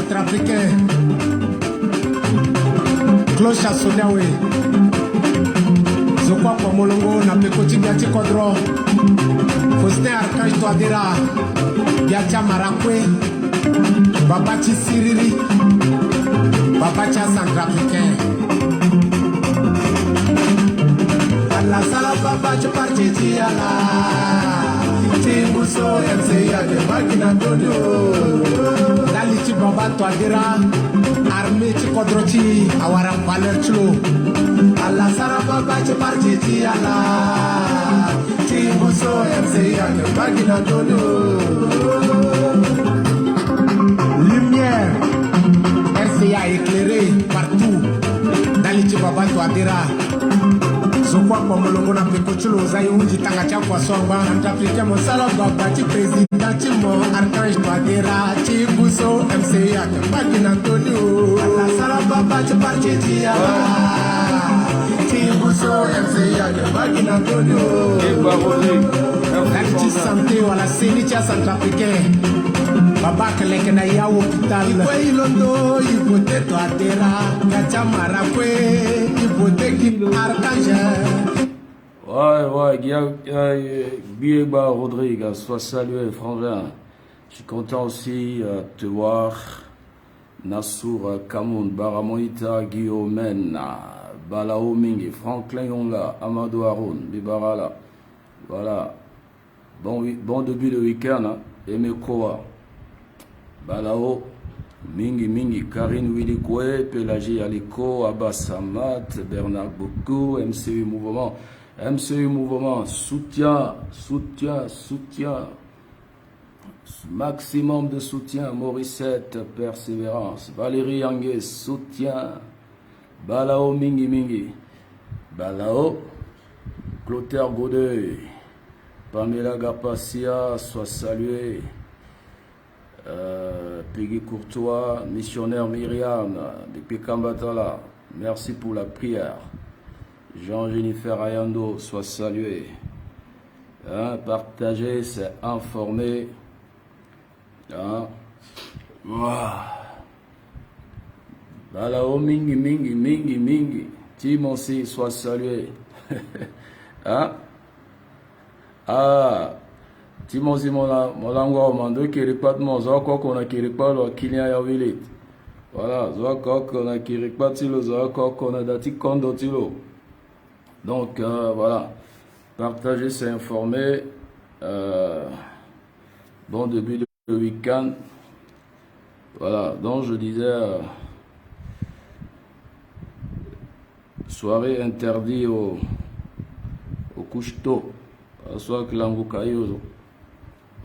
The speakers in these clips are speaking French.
centrafricain. Cloche à Sodawe. Zokwa kwa molongo na pekoti biati kodro. Faustin Archange Touadéra. Biatia Marakwe. Babachi Siriri. Babacha centrafricain. La sala babachi partiti ala. Timuso MC ya de Bagina Dodo. Dalichi Baba Touadéra. Armée Chikodrochi, Awara Valer Chlo. Allah Saraba Bachi Partiti Allah. Timuso MC and Bagina Dodo. Lumière, RCA éclairée partout. Dalichi Baba Touadéra. Zokwa kwa molongo na pekochulo zayi unji tangacha kwa somba. Centrafricain mo sala babachi président Chimo Archange Touadéra. Tibuso MC and Bagina Dodo. Allah sala babachi partiti Allah. Tibuso MC and Bagina Dodo. Dalichi santé wala senicha centrafricain. Baba keleke na ya hôpital. Ikwe ilondo ibote Touadéra. Gacha Marakwe ibote Kilo Archange. Ouais, Bieba Rodrigue, sois salué, frangin. Je suis content aussi de te voir. Nassour Kamoun, Baramoïta, Guillaume, Balao Mingi, Franklin Yonga, Amadou Haroun, Bibarala. Voilà. Bon début de week-end, hein. Aimé Koa. Balao, Mingi, Karine Willikwe, Pélagie Aliko, Abbas Hamad, Bernard Bokou, MCU Mouvement, soutien. Maximum de soutien, Morissette, persévérance. Valérie Yangué, soutien. Balao, Mingi. Balao, Clotaire Godeuil, Pamela Gapasia, sois salué. Peggy Courtois, missionnaire Myriam, depuis Kambatala, merci pour la prière. Jean-Jennifer Ayando, sois salué. Hein, partager, c'est informer. Hein. Balao Mingi. Timothy, sois salué. Hein? Timothy Molango Mando Kiripat Mozoko Kona Kiripalo Kilia Yavilit. Voilà, Zoko Kona Kiripatilo, Zoko Kona Dati Kondo Tilo. Donc voilà, partager, c'est informer. Bon début de week-end. Voilà, donc je disais soirée interdite au couche-tôt. Soit que l'angoukayo.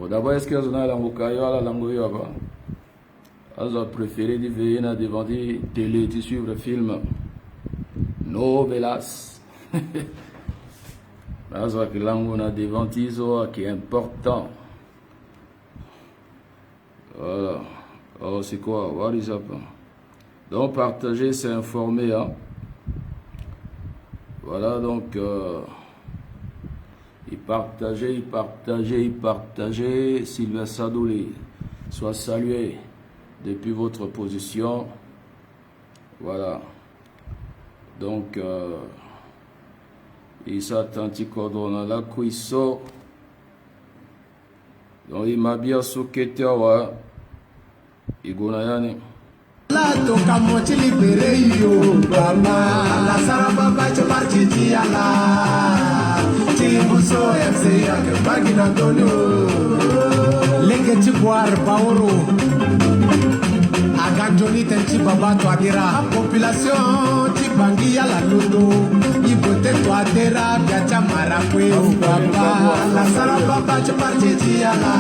D'abord, est-ce que vous avez l'angoukayo à la langoyo? Vous avez préféré de veiller devant la télé, de suivre le film Novelas. Vous avez que l'angoukayo devant Tizo qui est important. Voilà. Oh, c'est quoi? What is up? Donc, partager, c'est informer. Hein? Voilà, donc. Il partageait. Sylvain Sadouli, soit salué depuis votre position. Voilà. Donc, il s'attend à la cuisson. Donc, il m'a bien souqueté. Il gonayani. La toka mochi libere yo baba. La saraba bache partiti ala. Timuso FC ak Bagina Dodo. Lenge Tiboar Baoro. Aganjoni Tenchi Baba Touadéra. Population Tibangi ala Lodo. Ibote Touadéra Biacha Marakwe baba. La saraba bache partiti ala.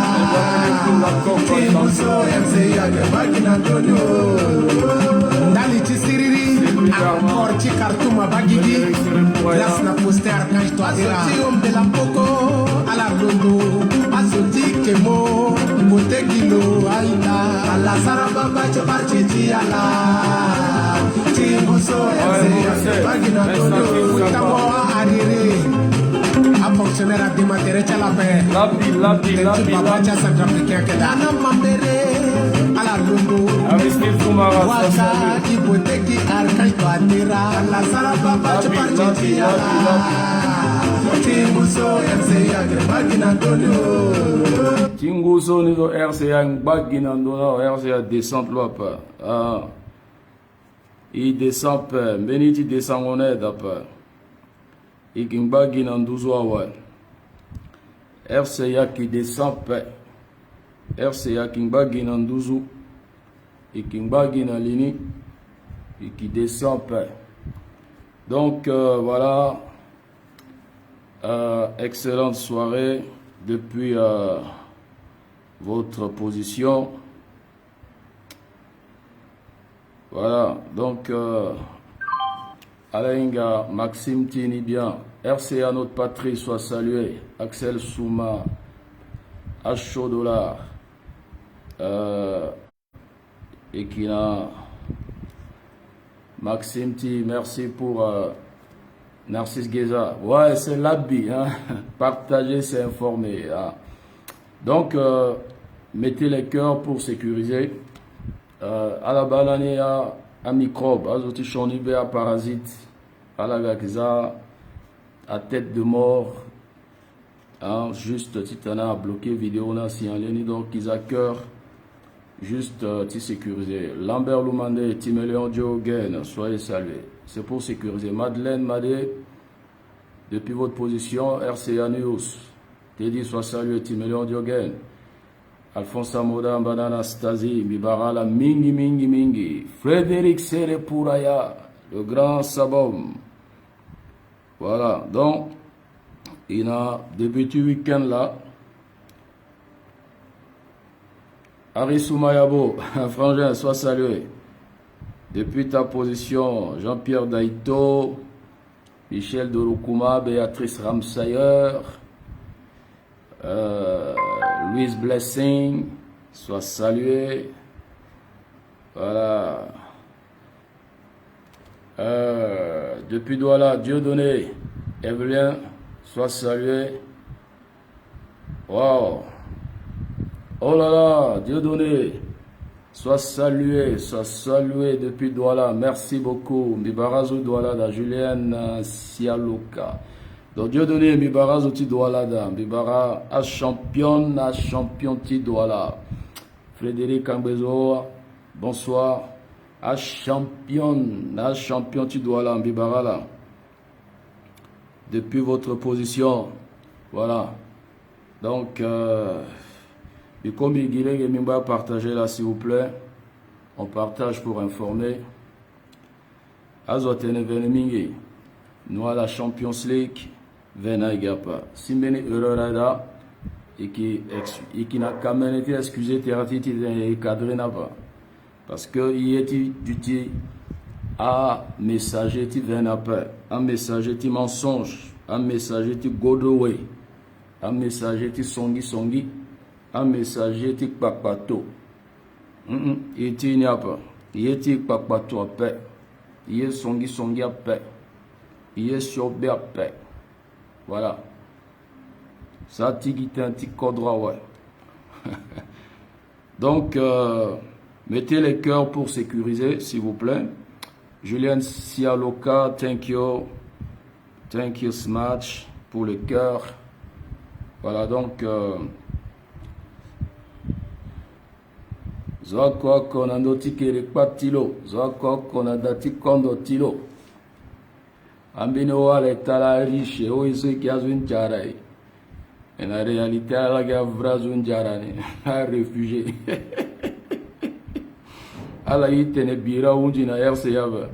Timuso FC ak Bagina Dodo. Dalichi Siriri. Encore Chikartouma Bagidi. Grâce na Faustin Archange Touadéra. De la Poco à la Londo, à Soti Kemo, Motegilo, Aïda, à la Saraba Bache Partiti, à la Timuso, Bagina Dodo, Tamoa Arire, à Commissionnaire à dématériel la paix. Lapi. Babacha centrafricain que là. Nana Mambere à la Lungu. Aristide Soumara, Waka Kiboteki Arkai Tuatira. La Sara Babacha Parchitia. Tinguso RCA Grebagina Antonio. Tinguso Nido RCA Gbagina Antonio, RCA descente l'op. Il descend pas, Beniti descend on est d'après. Il Gbagina Andouzouawa. RCA qui descend pas. RCA qui Gbagina Andouzou. Et qui Gbagina Lini. Et qui descend pas. Donc voilà. Excellente soirée depuis votre position. Voilà, donc Alainga, Maxime Tini bien, RCA notre patrie soit salué, Axel Souma, H. Dollar, Ekina, Maxime T, merci pour Narcisse Guéza. Ouais, c'est l'habit, hein. Partager, c'est informer. Hein. Donc, mettez les cœurs pour sécuriser. À la balane, à microbe, à zoti chonibé, à parasite, à la gakiza, à tête de mort. Hein, juste, titana, à bloquer vidéo, na si en ligne, donc, ils a cœur. Juste, ti sécuriser. Lambert Loumandé, Timéléon Diogen, soyez salués. C'est pour sécuriser. Madeleine Madé, depuis votre position, RCA News. Teddy, soit salué, Timéléon Diogen. Alphonse Amoda, Banana Stasi, Mibarala, Mingi. Frédéric Serepouraya, le grand Sabom. Voilà, donc, il a débuté le week-end là. Aris Mayabo, frangin, sois salué. Depuis ta position, Jean-Pierre Daito, Michel Dorokuma, Béatrice Ramsayer, Louise Blessing, sois salué. Voilà. Depuis Douala, Dieudonné, Evelyn, sois salué. Wow. Oh là là, Dieudonné, sois salué depuis Douala. Merci beaucoup. Mibarazo Douala da Julienne Sialoka. Donc Dieudonné, Mibarazo ti Douala da. Mibara a champion ti Douala. Frédéric Ambezo, bonsoir. A champion ti Douala, Mibara là. Depuis votre position. Voilà. Donc, et comme il va partager là, s'il vous plaît, on partage pour informer. Azotene Venemingi, nous à la Champions League, Vena Igapa. Si meni Eurorada, et qui n'a qu'à même été excusé, Terratiti et cadré n'a pas. Parce que il est du à messager ti Vena pas, à messager ti mensonge, à messager ti Godoway, à messager ti Songi. Un messager qui papato. Il n'y a pas. Il est papato à paix. Il est songi à paix. Il est surbe à paix. Voilà. Ça, c'est un petit code ouais. Donc, mettez les cœurs pour sécuriser, s'il vous plaît. Julien Sialoka, thank you. Thank you so much pour les cœurs. Voilà, donc. Zoko konando tikere patilo, zoko konadati kondo tilo. Ambino wale tala riche, o iso ki azun jarai. Et la réalité, la gavra zun jarani, un réfugié. Ala yitene bira unji na RCA ba.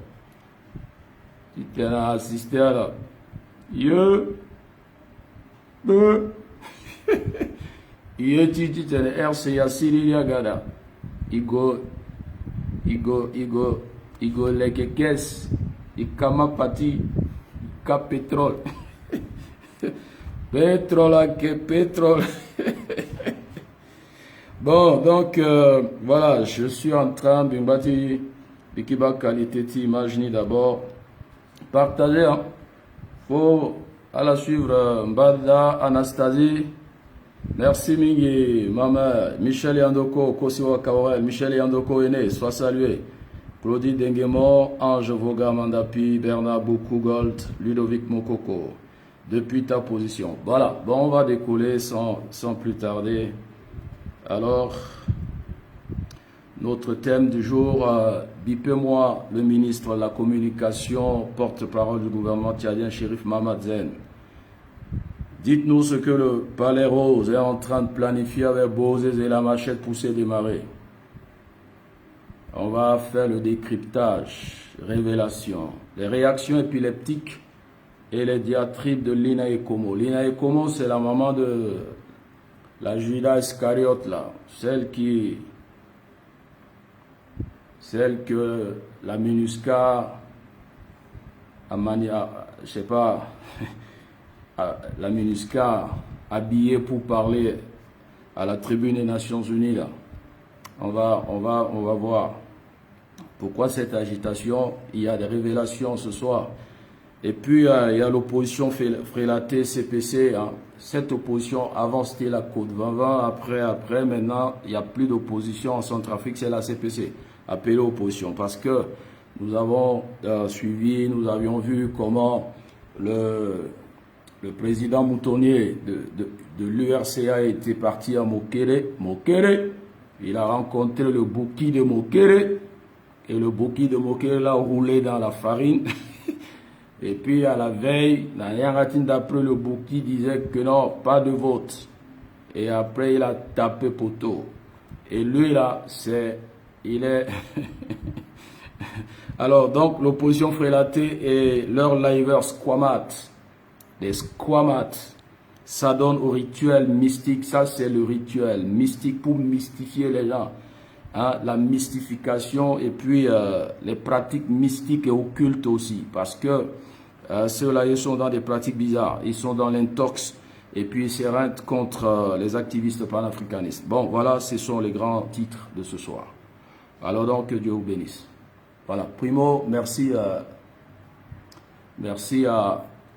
Yitene assisté à la. Yeti tene RCA Syria gada. Igo leke kes, ikama pati, ka pétrole. Pétrole. Bon, donc, voilà, je suis en train de me battre, Bikiba qualité, imaginer d'abord, partager, hein, pour À la suivre, Mbada Anastasie. Merci Mingi, Maman, Michel Yandoko, Kosiwa Kaorel, Michel Yandoko Aîné, sois salué. Claudie Denguemont, Ange Voga Mandapi, Bernard Boukou-Gold, Ludovic Mokoko. Depuis ta position. Voilà, bon, on va décoller sans plus tarder. Alors, notre thème du jour, bipez-moi le ministre de la Communication, porte-parole du gouvernement tchadien, Chérif Mamad Zen. Dites-nous ce que le Palais Rose est en train de planifier avec Bozé et la machette poussée démarrer. On va faire le décryptage, révélation, les réactions épileptiques et les diatribes de Lina Ekomo. Lina Ekomo, c'est la maman de la Judas Iscariote, là, celle que la MINUSCA a je sais pas, la MINUSCA habillée pour parler à la tribune des Nations Unies, là. On va voir pourquoi cette agitation. Il y a des révélations ce soir. Et puis, il y a l'opposition Frélaté, CPC. Hein. Cette opposition, avant, c'était la Côte 2020. Après, maintenant, il n'y a plus d'opposition en Centrafrique, c'est la CPC. Appelée opposition. Parce que nous avons suivi, nous avions vu comment le président moutonnier de l'URCA était parti à Mokere. Il a rencontré le Bouki de Mokere. Et le Bouki de Mokere l'a roulé dans la farine. Et puis à la veille, d'après le Bouki disait que non, pas de vote. Et après il a tapé poteau. Et lui là, il est... Alors donc l'opposition Frélaté et leurs liveurs squamat, les squamats, ça donne au rituel mystique. Ça c'est le rituel mystique pour mystifier les gens. Hein, la mystification et puis les pratiques mystiques et occultes aussi. Parce que ceux-là, ils sont dans des pratiques bizarres. Ils sont dans l'intox et puis ils s'éreintent contre les activistes panafricanistes. Bon, voilà, ce sont les grands titres de ce soir. Alors donc, que Dieu vous bénisse. Voilà. Primo, merci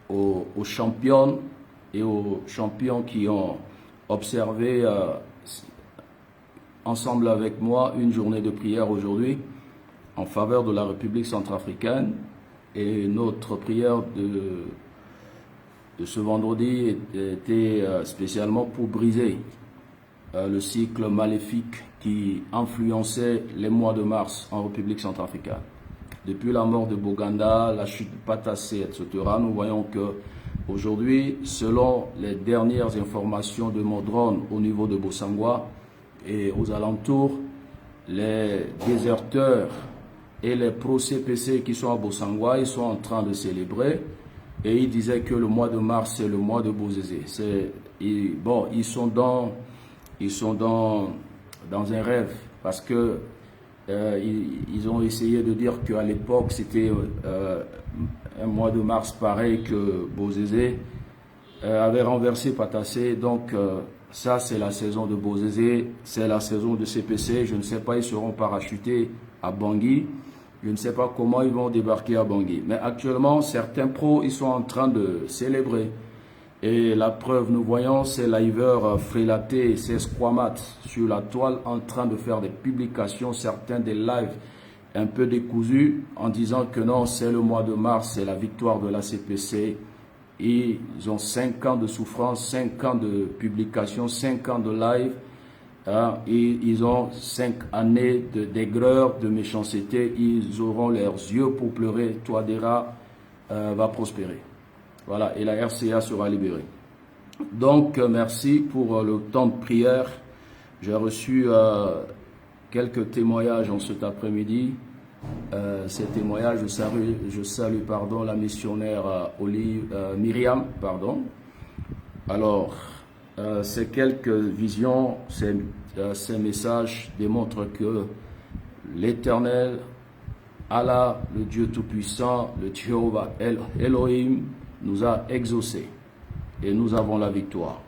aux championnes et aux champions qui ont observé ensemble avec moi une journée de prière aujourd'hui en faveur de la République centrafricaine. Et notre prière de ce vendredi était spécialement pour briser le cycle maléfique qui influençait les mois de mars en République centrafricaine. Depuis la mort de Boganda, la chute de Patassé, etc., nous voyons que aujourd'hui, selon les dernières informations de mon drone au niveau de Bossangwa et aux alentours, les déserteurs et les pro-CPC qui sont à Bossangwa, ils sont en train de célébrer. Et ils disaient que le mois de mars, c'est le mois de Bozézé. Bon, ils sont dans un rêve parce que ils ont essayé de dire qu'à l'époque, c'était un mois de mars pareil que Bozézé avait renversé Patassé. Donc, ça, c'est la saison de Bozézé, c'est la saison de CPC. Je ne sais pas, ils seront parachutés à Bangui. Je ne sais pas comment ils vont débarquer à Bangui. Mais actuellement, certains pros, ils sont en train de célébrer. Et la preuve, nous voyons, c'est l'iveur Frélaté et ses squamats sur la toile en train de faire des publications, certains des lives un peu décousus, en disant que non, c'est le mois de mars, c'est la victoire de la CPC. Ils ont 5 ans de souffrance, 5 ans de publication, 5 ans de live. Et ils ont 5 années d'aigreur, de méchanceté. Ils auront leurs yeux pour pleurer. Touadéra va prospérer. Voilà, et la RCA sera libérée. Donc, merci pour le temps de prière. J'ai reçu quelques témoignages en cet après-midi. Ces témoignages, je salue la missionnaire Myriam. Alors, ces quelques visions, ces messages démontrent que l'Éternel, Allah, le Dieu Tout-Puissant, le Jéhovah Elohim, nous a exaucés et nous avons la victoire.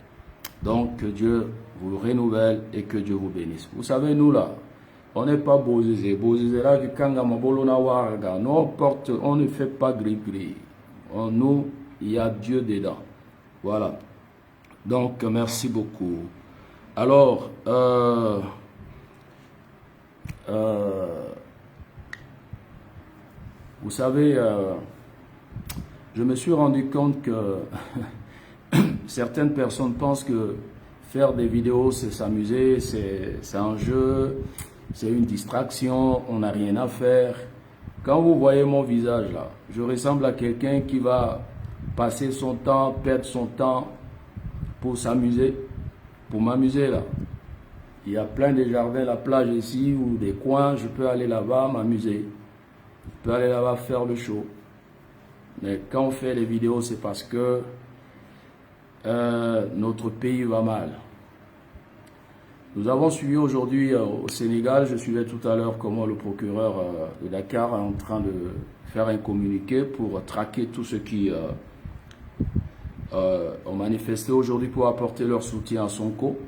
Donc que Dieu vous renouvelle et que Dieu vous bénisse. Vous savez, nous là, on n'est pas Bozézé. Bozézé là, on ne fait pas gris-gris. Nous, il y a Dieu dedans. Voilà. Donc, merci beaucoup. Alors, vous savez, je me suis rendu compte que certaines personnes pensent que faire des vidéos, c'est s'amuser, c'est un jeu, c'est une distraction, on n'a rien à faire. Quand vous voyez mon visage là, je ressemble à quelqu'un qui va passer son temps, perdre son temps pour s'amuser, pour m'amuser là. Il y a plein de jardins, la plage ici ou des coins, je peux aller là-bas m'amuser. Je peux aller là-bas faire le show. Mais quand on fait les vidéos, c'est parce que notre pays va mal. Nous avons suivi aujourd'hui au Sénégal, je suivais tout à l'heure comment le procureur de Dakar est en train de faire un communiqué pour traquer tous ceux qui ont manifesté aujourd'hui pour apporter leur soutien à Sonko.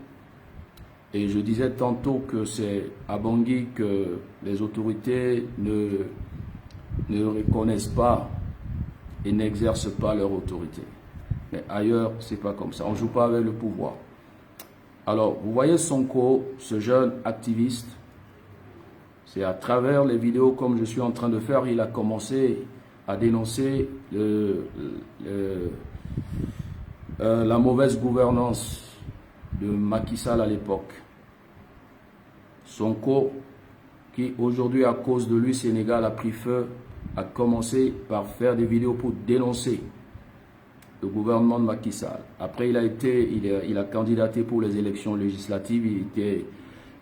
Et je disais tantôt que c'est à Bangui que les autorités ne reconnaissent pas et n'exercent pas leur autorité. Mais ailleurs, c'est pas comme ça. On ne joue pas avec le pouvoir. Alors, vous voyez Sonko, ce jeune activiste, c'est à travers les vidéos comme je suis en train de faire, il a commencé à dénoncer la mauvaise gouvernance de Macky Sall à l'époque. Sonko, qui aujourd'hui, à cause de lui, Sénégal a pris feu, a commencé par faire des vidéos pour dénoncer le gouvernement de Macky Sall. Après, il a candidaté pour les élections législatives, il était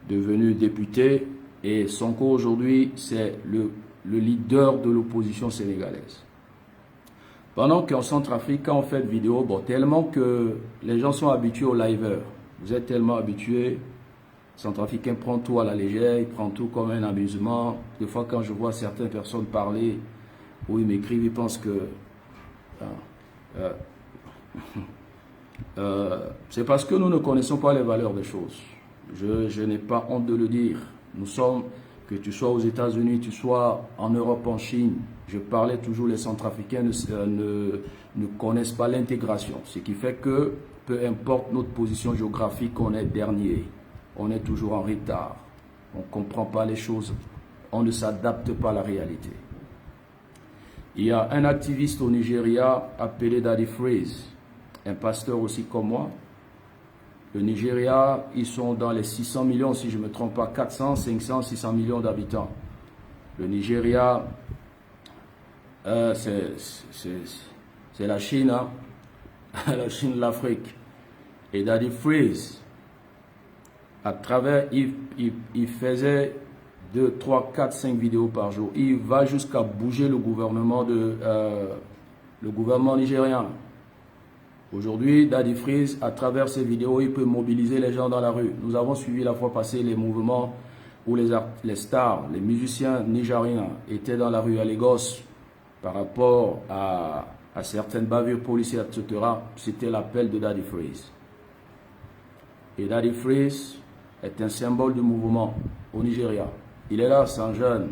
devenu député et Sonko aujourd'hui, c'est le leader de l'opposition sénégalaise. Pendant qu'en Centrafrique, quand on fait des vidéos, bon, tellement que les gens sont habitués aux liveurs, vous êtes tellement habitués, Centrafricain prend tout à la légère, il prend tout comme un amusement. Des fois, quand je vois certaines personnes parler, ou ils m'écrivent, ils pensent que c'est parce que nous ne connaissons pas les valeurs des choses. Je n'ai pas honte de le dire. Nous sommes, que tu sois aux États-Unis, tu sois en Europe, en Chine, je parlais toujours, les Centrafricains ne connaissent pas l'intégration. Ce qui fait que, peu importe notre position géographique, on est dernier. On est toujours en retard. On ne comprend pas les choses. On ne s'adapte pas à la réalité. Il y a un activiste au Nigeria appelé Daddy Freeze, un pasteur aussi comme moi. Le Nigeria, ils sont dans les 600 millions, si je ne me trompe pas, 400, 500, 600 millions d'habitants. Le Nigeria, c'est la Chine, hein? La Chine de l'Afrique. Et Daddy Freeze, à travers, il faisait 2, 3, 4, 5 vidéos par jour. Il va jusqu'à bouger le gouvernement nigérien. Aujourd'hui, Daddy Freeze, à travers ses vidéos, il peut mobiliser les gens dans la rue. Nous avons suivi la fois passée les mouvements où les stars, les musiciens nigériens étaient dans la rue à Lagos par rapport à certaines bavures policières, etc. C'était l'appel de Daddy Freeze. Et Daddy Freeze est un symbole du mouvement au Nigeria. Il est là, c'est un jeune.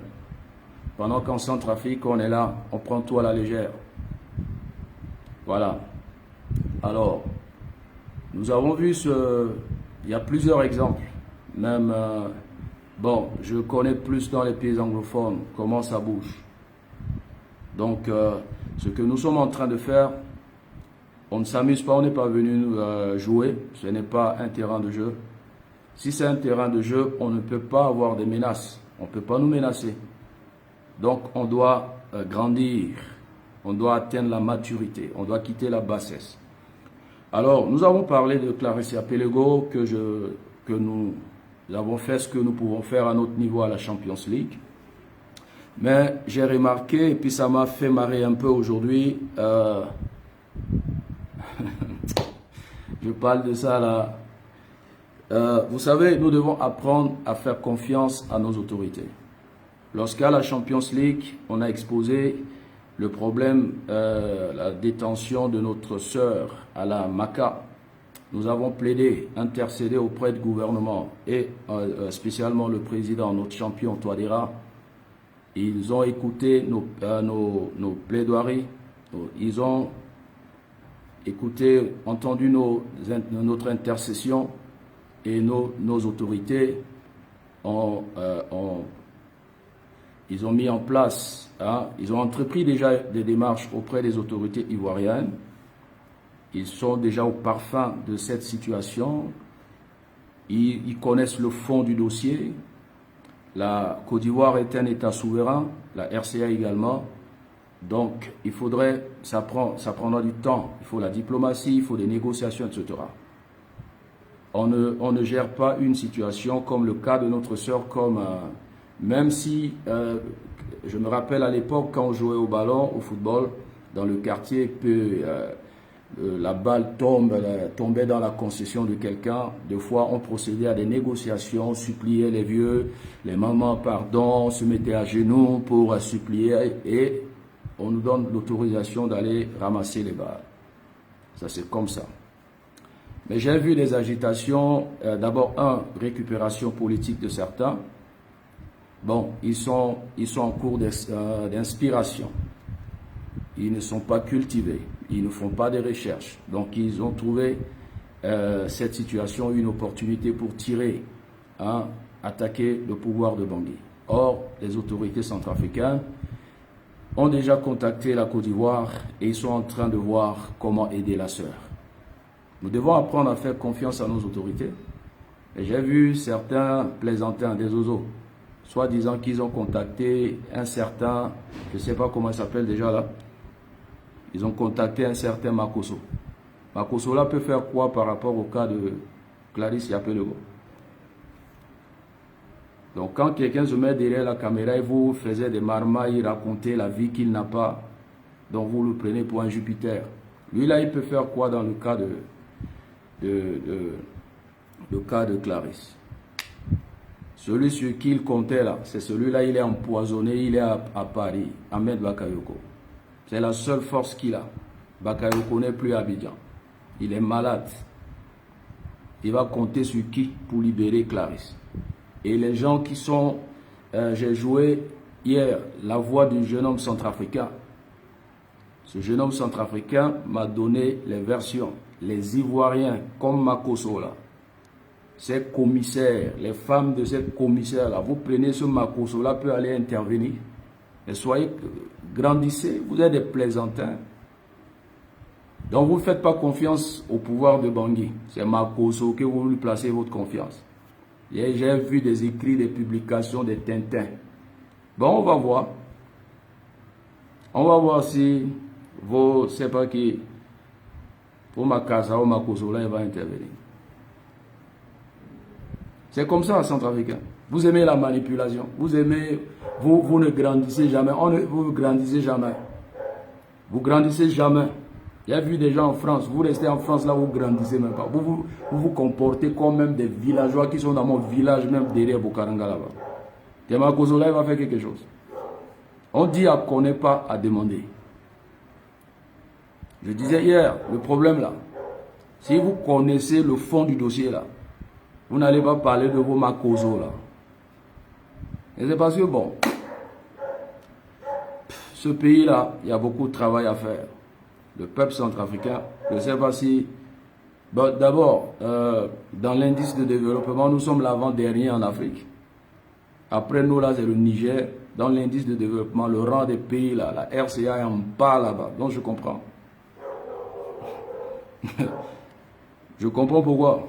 Pendant qu'en Centrafrique, on est là, on prend tout à la légère. Voilà. Alors, nous avons vu il y a plusieurs exemples. Même, bon, je connais plus dans les pays anglophones comment ça bouge. Donc, ce que nous sommes en train de faire, on ne s'amuse pas, on n'est pas venu jouer. Ce n'est pas un terrain de jeu. Si c'est un terrain de jeu, on ne peut pas avoir des menaces. On ne peut pas nous menacer. Donc, on doit grandir. On doit atteindre la maturité. On doit quitter la bassesse. Alors, nous avons parlé de Clarissa Pelego, que nous avons fait ce que nous pouvons faire à notre niveau à la Champions League. Mais j'ai remarqué, et puis ça m'a fait marrer un peu aujourd'hui, je parle de ça là. Vous savez, nous devons apprendre à faire confiance à nos autorités. Lorsqu'à la Champions League, on a exposé le problème, la détention de notre sœur à la Maca, nous avons plaidé, intercédé auprès du gouvernement et spécialement le président, notre champion Touadéra. Ils ont écouté nos plaidoiries, ils ont écouté, entendu notre intercession et nos autorités ils ont mis en place, ils ont entrepris déjà des démarches auprès des autorités ivoiriennes. Ils sont déjà au parfum de cette situation. Ils connaissent le fond du dossier. La Côte d'Ivoire est un État souverain, la RCA également. Donc, ça prendra du temps. Il faut la diplomatie, il faut des négociations, etc. On ne gère pas une situation comme le cas de notre sœur, même si, je me rappelle à l'époque quand on jouait au ballon, au football, dans le quartier, la balle tombait dans la concession de quelqu'un. Des fois, on procédait à des négociations, suppliait les vieux, les mamans, pardon, on se mettait à genoux pour supplier et on nous donne l'autorisation d'aller ramasser les balles. Ça, c'est comme ça. Mais j'ai vu des agitations, d'abord, récupération politique de certains. Bon, ils sont en cours d'inspiration. Ils ne sont pas cultivés, ils ne font pas de recherches. Donc, ils ont trouvé cette situation une opportunité pour tirer, attaquer le pouvoir de Bangui. Or, les autorités centrafricaines ont déjà contacté la Côte d'Ivoire et ils sont en train de voir comment aider la sœur. Nous devons apprendre à faire confiance à nos autorités. Et j'ai vu certains plaisantins, des oiseaux, soit disant qu'ils ont contacté un certain, je ne sais pas comment il s'appelle déjà là, ils ont contacté un certain Makosso. Makosso là peut faire quoi par rapport au cas de Clarisse Yapelego? Donc quand quelqu'un se met derrière la caméra et vous faisiez des marmailles, raconter la vie qu'il n'a pas, donc vous le prenez pour un Jupiter. Lui là, il peut faire quoi dans le cas le cas de Clarisse? Celui sur qui il comptait là, c'est celui-là, il est empoisonné, il est à Paris, Ahmed Bakayoko. C'est la seule force qu'il a. Bakayoko n'est plus à Abidjan. Il est malade. Il va compter sur qui pour libérer Clarisse? Et les gens qui sont... j'ai joué hier la voix du jeune homme centrafricain. Ce jeune homme centrafricain m'a donné les versions. Les Ivoiriens, comme Makosso là, ces commissaires, les femmes de ces commissaires-là, vous prenez ce Makosso-là, peut aller intervenir. Et soyez, grandissez, vous êtes des plaisantins. Donc vous ne faites pas confiance au pouvoir de Bangui. C'est Makosso que vous lui placez votre confiance. J'ai vu des écrits, des publications, des Tintins. Bon, on va voir. On va voir si vos, c'est pas qui, pour Makassa ou Makosso, là, il va intervenir. C'est comme ça, Centrafricain. Vous aimez la manipulation. Vous aimez... Vous ne grandissez jamais. Vous ne grandissez jamais. Vous grandissez jamais. Il y a vu des gens en France. Vous restez en France, là, vous ne grandissez même pas. Vous vous comportez comme même des villageois qui sont dans mon village, même derrière Bukaranga, là-bas. Tema Kozola, il va faire quelque chose. On dit à qu'on n'est pas à demander. Je disais hier, le problème, là, si vous connaissez le fond du dossier, là, vous n'allez pas parler de vos Makosso là. Et c'est parce que bon, ce pays-là, il y a beaucoup de travail à faire. Le peuple centrafricain, je ne sais pas si... Bon, d'abord, dans l'indice de développement, nous sommes l'avant-dernier en Afrique. Après nous, là, c'est le Niger. Dans l'indice de développement, le rang des pays, là, la RCA est en bas là-bas. Donc je comprends. Je comprends pourquoi.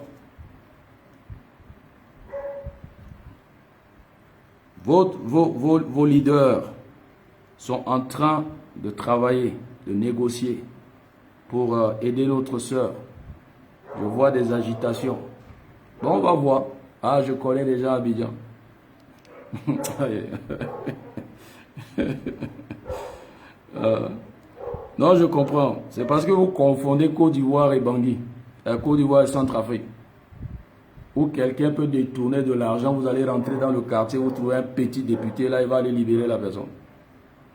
Vos leaders sont en train de travailler, de négocier pour aider notre sœur. Je vois des agitations. Bon, on va voir. Ah, je connais déjà Abidjan. Non, je comprends. C'est parce que vous confondez Côte d'Ivoire et Bangui. Côte d'Ivoire et Centrafrique. Où quelqu'un peut détourner de l'argent, vous allez rentrer dans le quartier, vous trouvez un petit député, là, il va aller libérer la personne.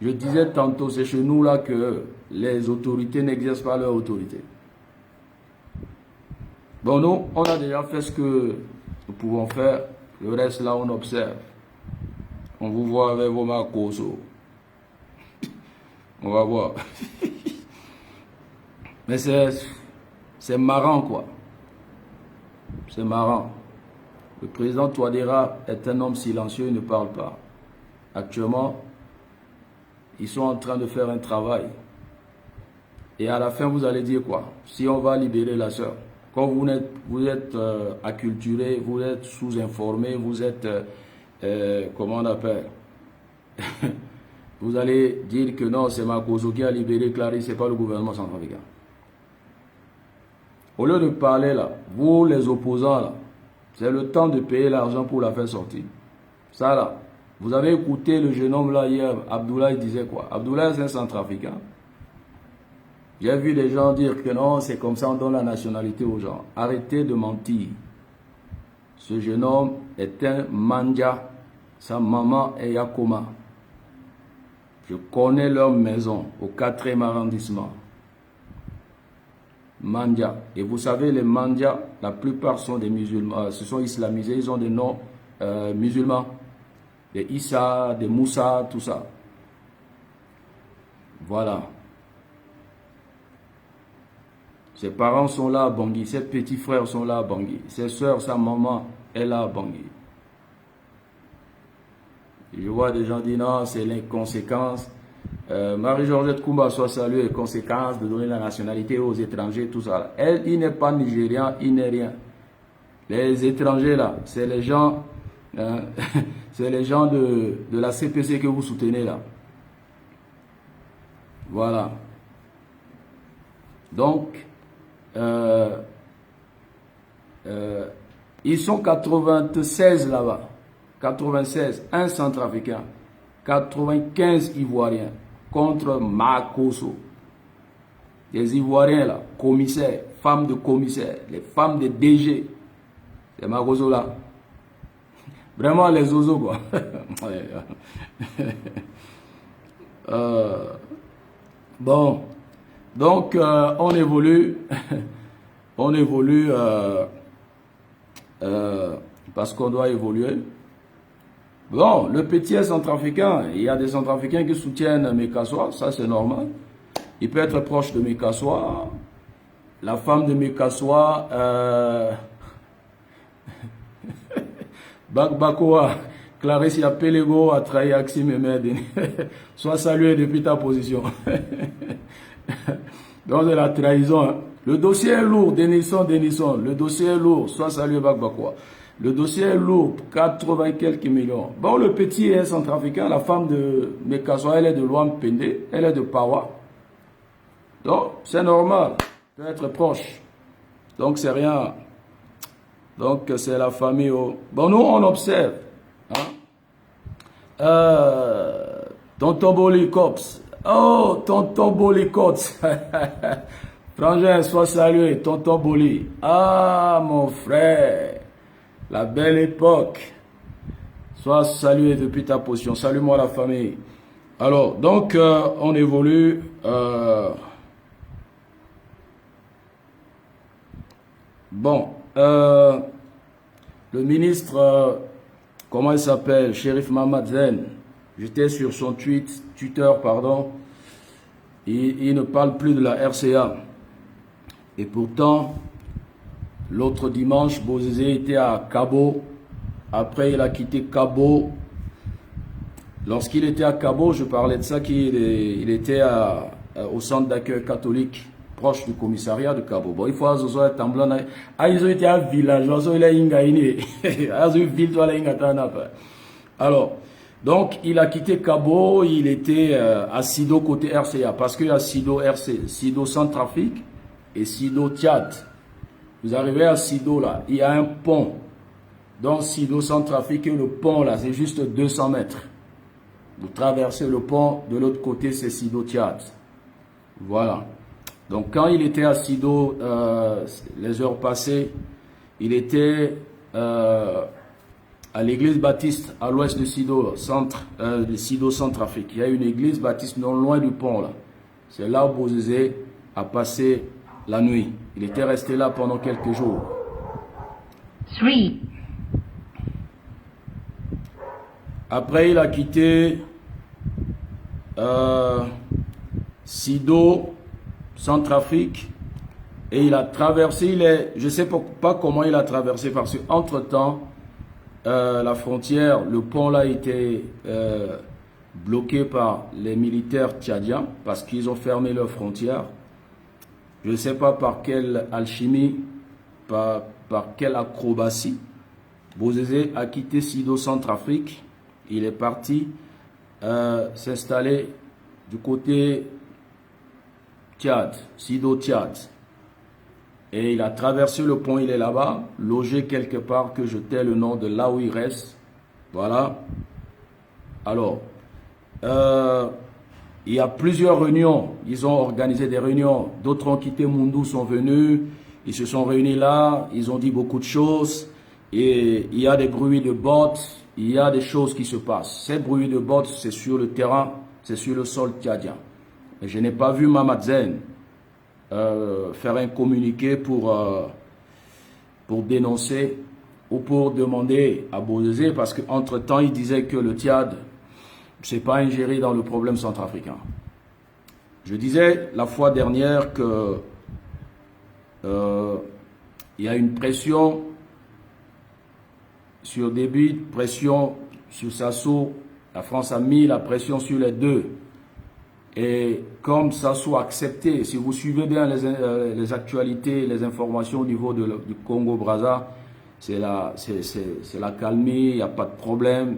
Je disais tantôt, c'est chez nous là que les autorités n'exercent pas leur autorité. Bon, nous, on a déjà fait ce que nous pouvons faire. Le reste, là, on observe. On vous voit avec vos Makosso. On va voir. Mais c'est marrant, quoi. C'est marrant. Le président Touadéra est un homme silencieux, il ne parle pas. Actuellement, ils sont en train de faire un travail. Et à la fin, vous allez dire quoi? Si on va libérer la sœur. Quand vous êtes acculturé, vous êtes sous-informé, vous êtes, comment on appelle vous allez dire que non, c'est Makoso qui a libéré Clarisse, ce n'est pas le gouvernement centrafricain. Au lieu de parler là, vous les opposants là, c'est le temps de payer l'argent pour la faire sortir. Ça là, vous avez écouté le jeune homme là hier, Abdoulaye disait quoi? Abdoulaye c'est un centrafricain. J'ai vu des gens dire que non, c'est comme ça on donne la nationalité aux gens. Arrêtez de mentir. Ce jeune homme est un Mandja. Sa maman est Yakoma. Je connais leur maison au 4e arrondissement. Mandja. Et vous savez, les Mandja, la plupart sont des musulmans, se sont islamisés, ils ont des noms musulmans. Des Issa, des Moussa, tout ça. Voilà. Ses parents sont là à Bangui, ses petits frères sont là à Bangui, ses soeurs, sa maman est là à Bangui. Je vois des gens dire non, c'est l'inconséquence. Marie-Georgette Koumba soit saluée, les conséquences de donner la nationalité aux étrangers, tout ça. Elle, il n'est pas nigérien, il n'est rien. Les étrangers là, c'est les gens, c'est les gens de la CPC que vous soutenez là. Voilà. Donc, ils sont 96 là-bas, 96, un centrafricain, 95 Ivoiriens contre Makoso. Les Ivoiriens là, commissaires, femmes de commissaires, les femmes de DG, c'est Makoso là. Vraiment les oiseaux quoi. Bon. Donc, on évolue, on évolue parce qu'on doit évoluer. Bon, le petit est centrafricain. Il y a des centrafricains qui soutiennent Mekassoua, ça c'est normal. Il peut être proche de Mekassoua. La femme de Mekassoua, Bakbakoa, Clarisse Yapelego a trahi Axime Emed. Sois salué depuis ta position. Donc de la trahison. Hein. Le dossier est lourd, Denison. Le dossier est lourd. Sois salué Bakbakoa. Le dossier est lourd, 80 quelques millions. Bon, le petit est centrafricain. La femme de Mekassoua, elle est de Luam Pende. Elle est de Pawa. Donc, c'est normal. Peut être proche. Donc, c'est rien. Donc, c'est la famille. Bon, nous, on observe. Hein? Tonton Boli Cops. Oh, Tonton Boli Cops. Frangin, sois salué, Tonton Boli. Ah, mon frère. La belle époque. Sois salué depuis ta position. Salue-moi la famille. Alors, donc, on évolue. Bon, le ministre, comment il s'appelle, Shérif Mamad Zen, j'étais sur son Twitter, pardon, il ne parle plus de la RCA. Et pourtant, l'autre dimanche, Bozizé était à Cabo. Après, il a quitté Cabo. Lorsqu'il était à Cabo, je parlais de ça, qu'il était au centre d'accueil catholique, proche du commissariat de Cabo. Bon, il faut être en blanc. Ils ont été à un village, alors, donc, il a quitté Cabo, il était à Sido côté RCA, parce qu'il y a Sido RC, Sido Centrafrique et Sido Tchad. Vous arrivez à Sido là, il y a un pont. Donc, Sido Centrafrique et le pont là, c'est juste 200 mètres. Vous traversez le pont, de l'autre côté, c'est Sido Tchad. Voilà. Donc, quand il était à Sido, les heures passées, il était à l'église baptiste à l'ouest de Sido, de Sido Centrafrique. Il y a une église baptiste non loin du pont là. C'est là où Bozizé a passé la nuit. Il était resté là pendant quelques jours. 3. Après, il a quitté Sido Centrafrique Et il a traversé, je ne sais pas comment il a traversé, parce qu'entre-temps, la frontière, le pont là était bloqué par les militaires tchadiens, parce qu'ils ont fermé leurs frontières. Je ne sais pas par quelle alchimie, par quelle acrobatie. Bozizé a quitté Sido Centrafrique. Il est parti s'installer du côté Tchad, Sido Tchad. Et il a traversé le pont, il est là-bas, logé quelque part que je tais le nom de là où il reste. Voilà. Alors, il y a plusieurs réunions. Ils ont organisé des réunions. D'autres ont quitté Mundou, sont venus. Ils se sont réunis là. Ils ont dit beaucoup de choses. Et il y a des bruits de bottes. Il y a des choses qui se passent. Ces bruits de bottes, c'est sur le terrain, c'est sur le sol tchadien. Et je n'ai pas vu Mamadzen faire un communiqué pour dénoncer ou pour demander à Bozizé, parce qu'entre-temps, il disait que le Tchad ne s'est pas ingéré dans le problème centrafricain. Je disais la fois dernière que il y a une pression sur Déby, pression sur Sassou. La France a mis la pression sur les deux. Et comme Sassou a accepté, si vous suivez bien les actualités, les informations au niveau du Congo-Brazza, c'est la calmie, il n'y a pas de problème,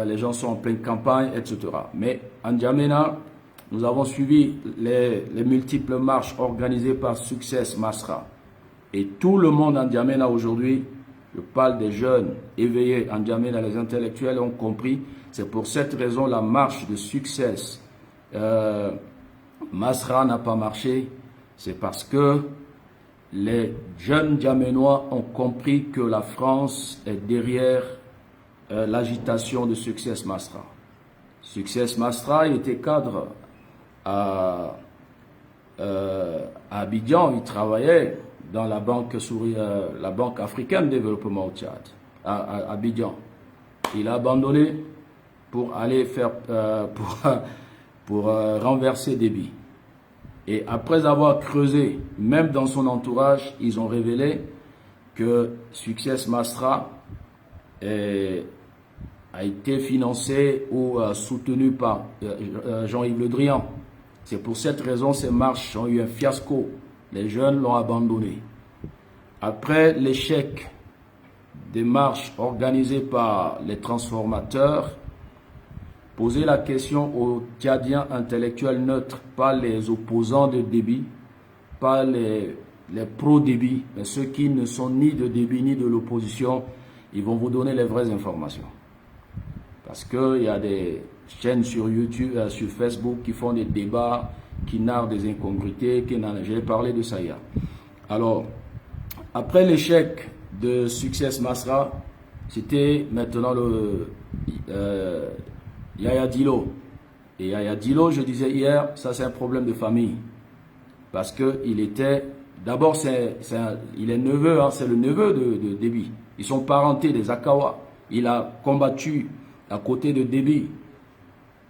les gens sont en pleine campagne, etc. Mais en N'Djamena, nous avons suivi les multiples marches organisées par Success Masra. Et tout le monde en N'Djamena aujourd'hui, je parle des jeunes éveillés en N'Djamena, les intellectuels ont compris. C'est pour cette raison la marche de Success Masra n'a pas marché. C'est parce que les jeunes N'Djaménois ont compris que la France est derrière l'agitation de Success Masra. Success Masra était cadre à Abidjan, il travaillait dans la banque africaine de développement au Tchad, à Abidjan. Il a abandonné pour aller faire, pour renverser Déby. Et après avoir creusé, même dans son entourage, ils ont révélé que Success Masra a été financé ou soutenu par Jean-Yves Le Drian. C'est pour cette raison que ces marches ont eu un fiasco. Les jeunes l'ont abandonné. Après l'échec des marches organisées par les transformateurs, poser la question aux Tchadiens intellectuels neutres, pas les opposants de Déby, pas les pro-Déby, mais ceux qui ne sont ni de Déby ni de l'opposition, ils vont vous donner les vraies informations. Parce qu'il y a des chaînes sur YouTube, sur Facebook qui font des débats, qui narrent des incongruités, j'ai parlé de ça hier. Alors, après l'échec de Success Masra, c'était maintenant le Yaya Dillo. Et Yaya Dillo, je disais hier, ça c'est un problème de famille. Parce qu'il était, d'abord il est neveu, hein, c'est le neveu de Déby. Ils sont parentés des Akawa. Il a combattu à côté de Déby.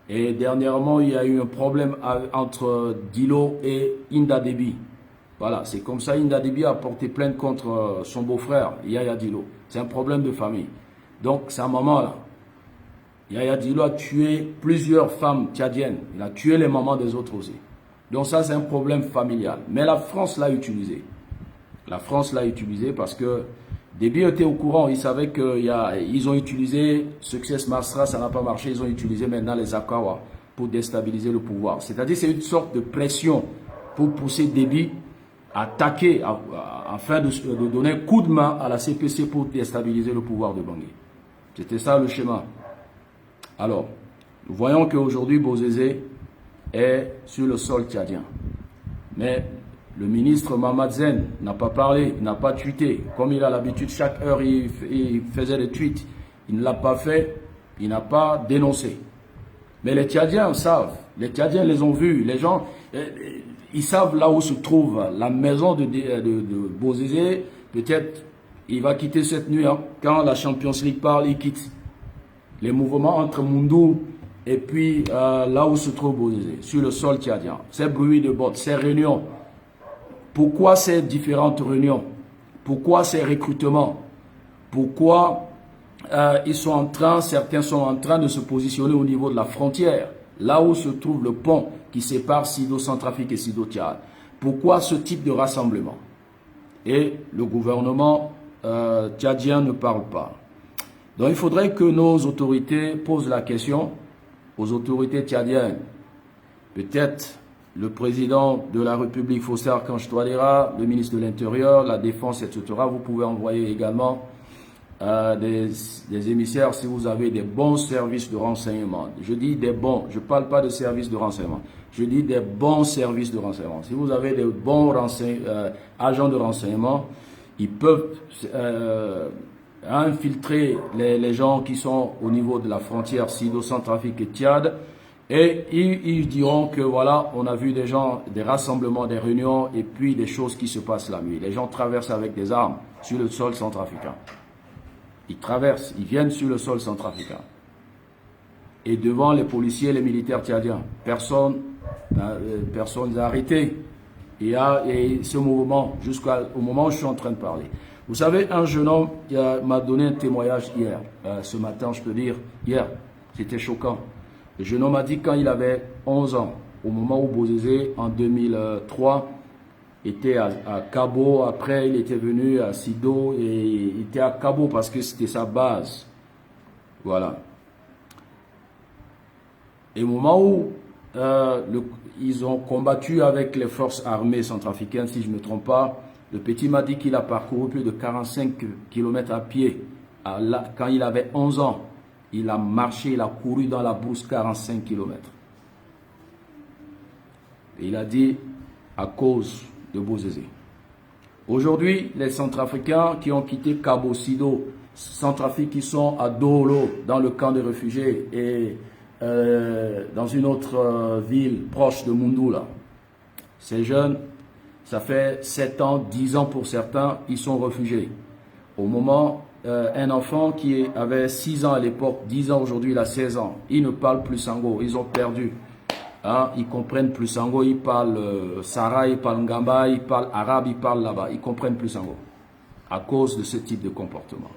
Et dernièrement, il y a eu un problème entre Dillo et Inda Déby. Voilà, c'est comme ça, Inda Déby a porté plainte contre son beau-frère, Yaya Dillo. C'est un problème de famille. Donc, c'est un moment là. Yaya Dillo a tué plusieurs femmes tchadiennes. Il a tué les mamans des autres aussi. Donc ça, c'est un problème familial. Mais la France l'a utilisé. La France l'a utilisé parce que Déby était au courant. Ils savaient qu'ils ont utilisé Success Masra, ça n'a pas marché. Ils ont utilisé maintenant les Akawa pour déstabiliser le pouvoir. C'est-à-dire c'est une sorte de pression pour pousser Déby à attaquer, afin de donner un coup de main à la CPC pour déstabiliser le pouvoir de Bangui. C'était ça le schéma. Alors, nous voyons qu'aujourd'hui, Bozizé est sur le sol tchadien. Mais le ministre Mamadzen n'a pas parlé, n'a pas tweeté. Comme il a l'habitude, chaque heure, il faisait des tweets. Il ne l'a pas fait, il n'a pas dénoncé. Mais les Tchadiens savent, les Tchadiens les ont vus, les gens, ils savent là où se trouve la maison de Bozizé. Peut-être il va quitter cette nuit, hein. Quand la Champions League parle, il quitte. Les mouvements entre Mundou et puis là où se trouve Bozizé, sur le sol tchadien. Ces bruits de bottes, ces réunions Pourquoi ces différentes réunions? Pourquoi ces recrutements? Pourquoi certains sont en train de se positionner au niveau de la frontière, là où se trouve le pont qui sépare Sido-Centrafrique et Sido-Tchad? Pourquoi ce type de rassemblement? Et le gouvernement tchadien ne parle pas. Donc il faudrait que nos autorités posent la question aux autorités tchadiennes. Peut-être le président de la République, Faustin Archange Touadéra, le ministre de l'Intérieur, la Défense, etc. Vous pouvez envoyer également des émissaires si vous avez des bons services de renseignement. Je dis des bons, je ne parle pas de services de renseignement. Je dis des bons services de renseignement. Si vous avez des bons agents de renseignement, ils peuvent infiltrer les gens qui sont au niveau de la frontière Sido-Centrafrique et Tchad. Et ils diront que voilà, on a vu des rassemblements, des réunions et puis des choses qui se passent la nuit. Les gens traversent avec des armes sur le sol centrafricain. Ils traversent, ils viennent sur le sol centrafricain. Et devant les policiers et les militaires tchadiens, personne n'est arrêté. Et ce mouvement, jusqu'au moment où je suis en train de parler. Vous savez, un jeune homme m'a donné un témoignage hier, ce matin, je peux dire, hier, c'était choquant. Le jeune homme a dit quand il avait 11 ans, au moment où Bozizé, en 2003, était à Cabo, après il était venu à Sido, et il était à Cabo parce que c'était sa base. Voilà. Et au moment où ils ont combattu avec les forces armées centrafricaines, si je ne me trompe pas, le petit m'a dit qu'il a parcouru plus de 45 km à pied. Quand il avait 11 ans, il a marché, il a couru dans la brousse 45 km. Et il a dit à cause de Bozizé. Aujourd'hui, les Centrafricains qui ont quitté Cabo Sido, Centrafrique qui sont à Dolo, dans le camp de réfugiés, et dans une autre ville proche de Mundula. Ces jeunes, ça fait 7 ans, 10 ans pour certains, ils sont réfugiés. Au moment, un enfant qui avait 6 ans à l'époque, 10 ans aujourd'hui, il a 16 ans. Il ne parle plus sango, ils ont perdu. Hein, ils comprennent plus sango, ils parlent Sara, ils parlent Ngamba, ils parlent arabe, ils parlent là-bas. Ils comprennent plus sango à cause de ce type de comportement.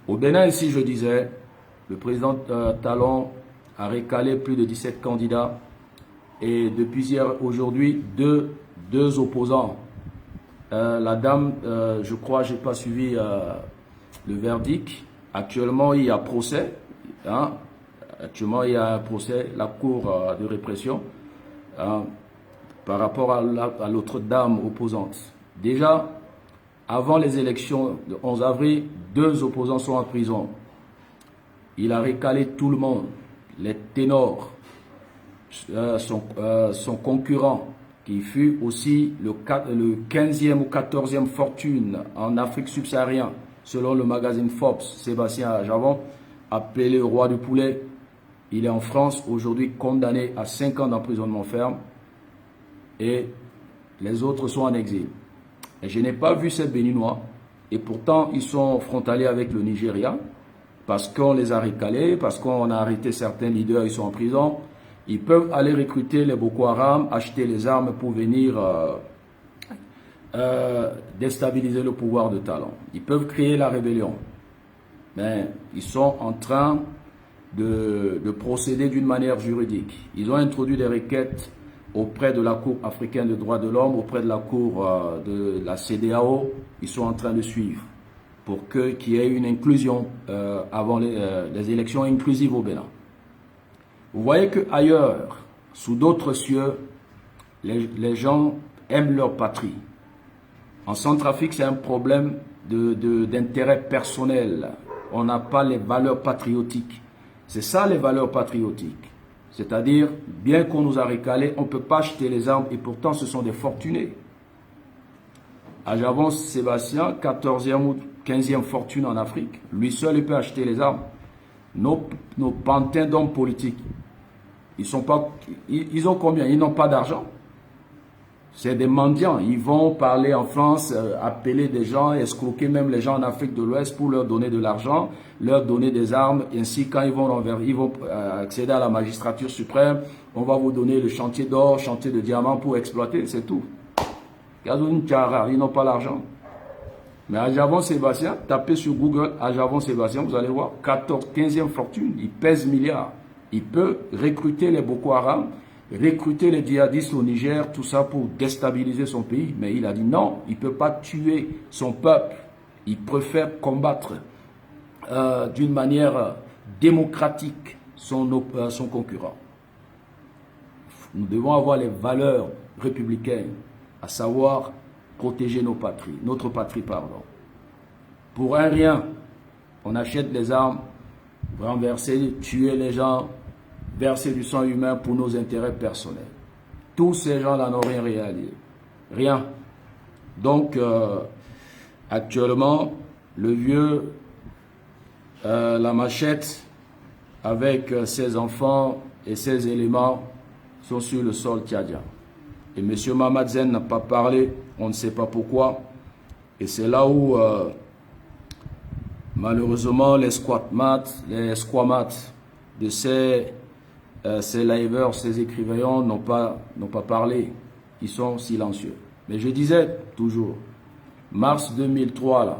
Au Bénin, ici, je disais, le président Talon a recalé plus de 17 candidats et depuis hier, aujourd'hui, deux opposants. La dame, je crois, je n'ai pas suivi le verdict. Actuellement, il y a procès. Hein. Actuellement, il y a un procès, la cour de répression, par rapport à l'autre dame opposante. Déjà, avant les élections du 11 avril, 2 opposants sont en prison. Il a recalé tout le monde. Les ténors, son concurrent, qui fut aussi le 15e ou 14e fortune en Afrique subsaharienne, selon le magazine Forbes, Sébastien Javon, appelé le roi du poulet. Il est en France, aujourd'hui condamné à 5 ans d'emprisonnement ferme et les autres sont en exil. Et je n'ai pas vu ces Béninois et pourtant ils sont frontaliers avec le Nigeria parce qu'on les a recalés, parce qu'on a arrêté certains leaders, ils sont en prison. Ils peuvent aller recruter les Boko Haram, acheter les armes pour venir déstabiliser le pouvoir de Talon. Ils peuvent créer la rébellion. Mais ils sont en train de procéder d'une manière juridique. Ils ont introduit des requêtes auprès de la Cour africaine des droits de l'homme, auprès de la Cour de la CEDEAO. Ils sont en train de suivre pour qu'il y ait une inclusion avant les élections inclusives au Bénin. Vous voyez qu'ailleurs, sous d'autres cieux, les gens aiment leur patrie. En Centrafrique, c'est un problème d'intérêt personnel. On n'a pas les valeurs patriotiques. C'est ça les valeurs patriotiques. C'est-à-dire, bien qu'on nous a recalés, on ne peut pas acheter les armes et pourtant ce sont des fortunés. À Javon Sébastien, 14e ou 15e fortune en Afrique, lui seul il peut acheter les armes. Nos pantins d'hommes politiques, ils ont combien? Ils n'ont pas d'argent. C'est des mendiants. Ils vont parler en France, appeler des gens, escroquer même les gens en Afrique de l'Ouest pour leur donner de l'argent, leur donner des armes. Ainsi, quand ils vont accéder à la magistrature suprême, on va vous donner le chantier d'or, chantier de diamants pour exploiter, c'est tout. Ils n'ont pas l'argent. Mais à Javon-Sébastien, tapez sur Google à Javon-Sébastien, vous allez voir, 15e fortune, il pèse milliards. Il peut recruter les Boko Haram, recruter les djihadistes au Niger, tout ça pour déstabiliser son pays. Mais il a dit non, il ne peut pas tuer son peuple. Il préfère combattre d'une manière démocratique son concurrent. Nous devons avoir les valeurs républicaines, à savoir protéger notre patrie, pardon. Pour un rien, on achète des armes, renverser, tuer les gens, verser du sang humain pour nos intérêts personnels. Tous ces gens-là n'ont rien réalisé. Rien. Donc, actuellement, le vieux, la machette, avec ses enfants et ses éléments, sont sur le sol tchadien. Et M. Mamadzen n'a pas parlé, on ne sait pas pourquoi. Et c'est là où, malheureusement, les squamats de ces liveurs, ces écrivains n'ont pas parlé. Ils sont silencieux. Mais je disais toujours, mars 2003, là,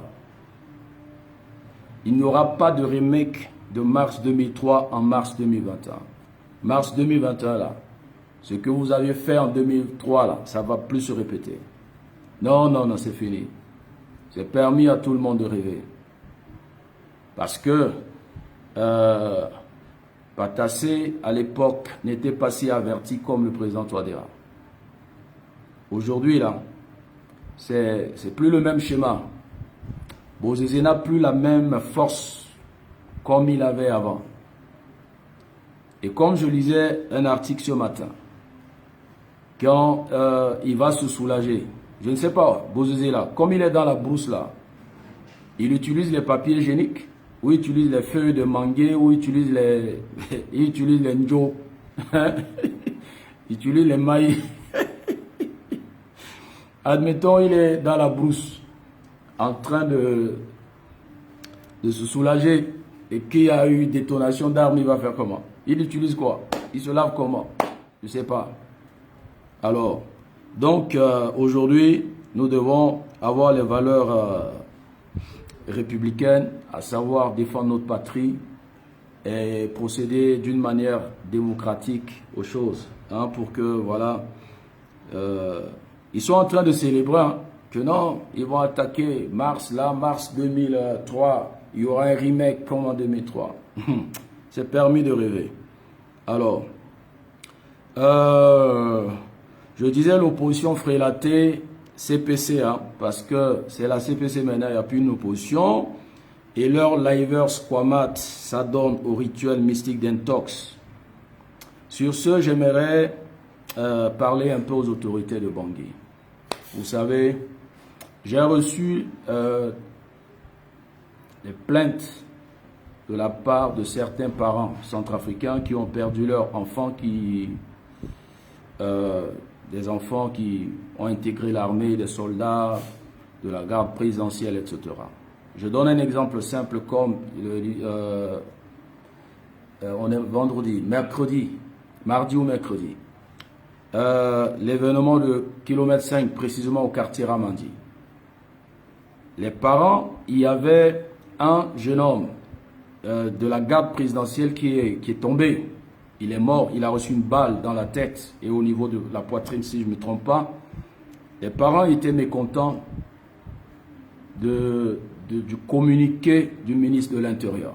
il n'y aura pas de remake de mars 2003 en mars 2021. Mars 2021, là, ce que vous avez fait en 2003, là, ça ne va plus se répéter. Non, non, non, c'est fini. C'est permis à tout le monde de rêver. Parce que Patassé, à l'époque, n'était pas si averti comme le président Touadéra. Aujourd'hui, là, c'est plus le même schéma. Bozizé n'a plus la même force comme il avait avant. Et comme je lisais un article ce matin, quand il va se soulager, je ne sais pas, Bozizé là, comme il est dans la brousse là, il utilise les papiers hygiéniques, ou il utilise les feuilles de mangué, ou il utilise les njo, il utilise les mailles. Admettons, il est dans la brousse, en train de se soulager, et qu'il y a eu détonation d'armes, il va faire comment? Il utilise quoi? Il se lave comment? Je ne sais pas. Alors, donc aujourd'hui, nous devons avoir les valeurs républicaines, à savoir défendre notre patrie et procéder d'une manière démocratique aux choses, hein, pour que, voilà, ils sont en train de célébrer, hein, que non, ils vont attaquer mars 2003, il y aura un remake comme en 2003. C'est permis de rêver. Alors, je disais l'opposition frélatée, CPC, hein, parce que c'est la CPC maintenant, il n'y a plus une opposition. Et leur livers squamat s'adonne au rituel mystique d'intox. Sur ce, j'aimerais parler un peu aux autorités de Bangui. Vous savez, j'ai reçu des plaintes de la part de certains parents centrafricains qui ont perdu leurs enfants, des enfants qui ont intégré l'armée, des soldats, de la garde présidentielle, etc. Je donne un exemple simple comme on est vendredi, mardi ou mercredi. L'événement de kilomètre 5, précisément au quartier Ramandi. Les parents, il y avait un jeune homme de la garde présidentielle qui est tombé. Il est mort, il a reçu une balle dans la tête et au niveau de la poitrine, si je ne me trompe pas. Les parents étaient mécontents du communiqué du ministre de l'Intérieur.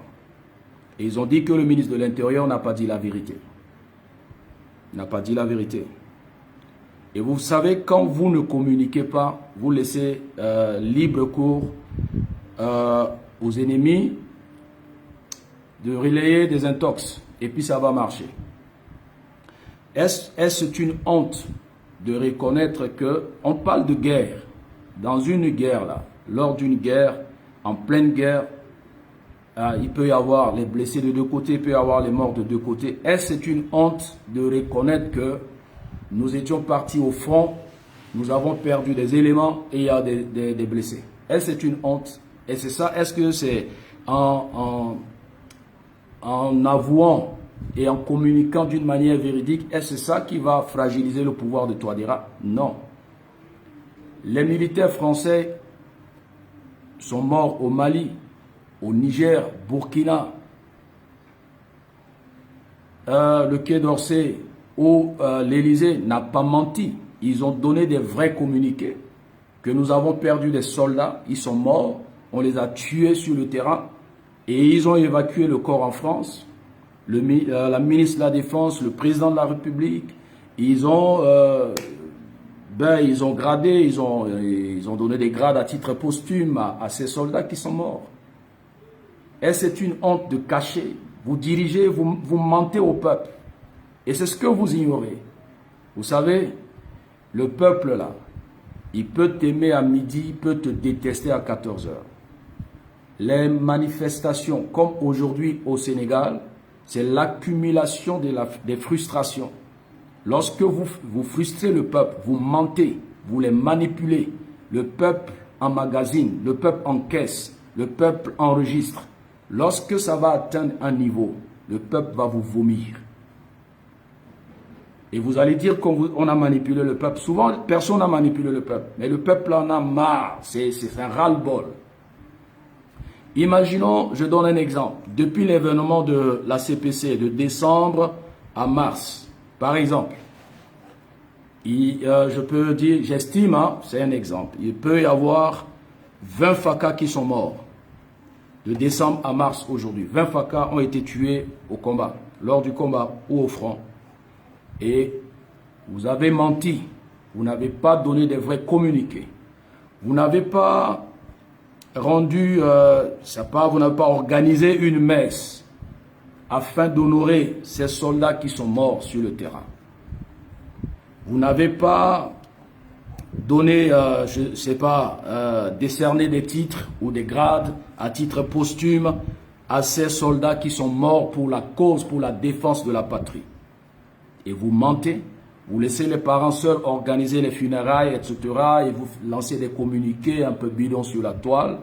Et ils ont dit que le ministre de l'Intérieur n'a pas dit la vérité. Il n'a pas dit la vérité. Et vous savez, quand vous ne communiquez pas, vous laissez libre cours aux ennemis de relayer des intox. Et puis ça va marcher. Est-ce une honte de reconnaître qu'on parle de guerre? Dans une guerre, là, lors d'une guerre, en pleine guerre, il peut y avoir les blessés de deux côtés, il peut y avoir les morts de deux côtés. Est-ce une honte de reconnaître que nous étions partis au front, nous avons perdu des éléments et il y a des blessés? Est-ce une honte? Et c'est ça, est-ce que c'est en avouant et en communiquant d'une manière véridique, est-ce ça qui va fragiliser le pouvoir de Touadéra? Non. Les militaires français sont morts au Mali, au Niger, Burkina, le Quai d'Orsay ou l'Élysée n'a pas menti. Ils ont donné des vrais communiqués que nous avons perdu des soldats, ils sont morts, on les a tués sur le terrain et ils ont évacué le corps en France. La ministre de la Défense, le président de la République, ils ont gradé, ils ont donné des grades à titre posthume à ces soldats qui sont morts. Et c'est une honte de cacher. Vous dirigez, vous mentez au peuple. Et c'est ce que vous ignorez. Vous savez, le peuple là, il peut t'aimer à midi, il peut te détester à 14 heures. Les manifestations, comme aujourd'hui au Sénégal, c'est l'accumulation des frustrations. Lorsque vous frustrez le peuple, vous mentez, vous les manipulez, le peuple emmagasine, le peuple encaisse, le peuple enregistre. Lorsque ça va atteindre un niveau, le peuple va vous vomir. Et vous allez dire qu'on a manipulé le peuple. Souvent, personne n'a manipulé le peuple. Mais le peuple en a marre. C'est un ras-le-bol. Imaginons, je donne un exemple. Depuis l'événement de la CPC de décembre à mars, par exemple, je peux dire, j'estime, c'est un exemple, il peut y avoir 20 FACA qui sont morts. De décembre à mars aujourd'hui, 20 FACA ont été tués au combat, lors du combat ou au front. Et vous avez menti, vous n'avez pas donné des vrais communiqués, vous n'avez pas rendu, vous n'avez pas organisé une messe afin d'honorer ces soldats qui sont morts sur le terrain. Vous n'avez pas donné, je ne sais pas, décerné des titres ou des grades à titre posthume à ces soldats qui sont morts pour la cause, pour la défense de la patrie. Et vous mentez, vous laissez les parents seuls organiser les funérailles, etc. et vous lancez des communiqués un peu bidons sur la toile.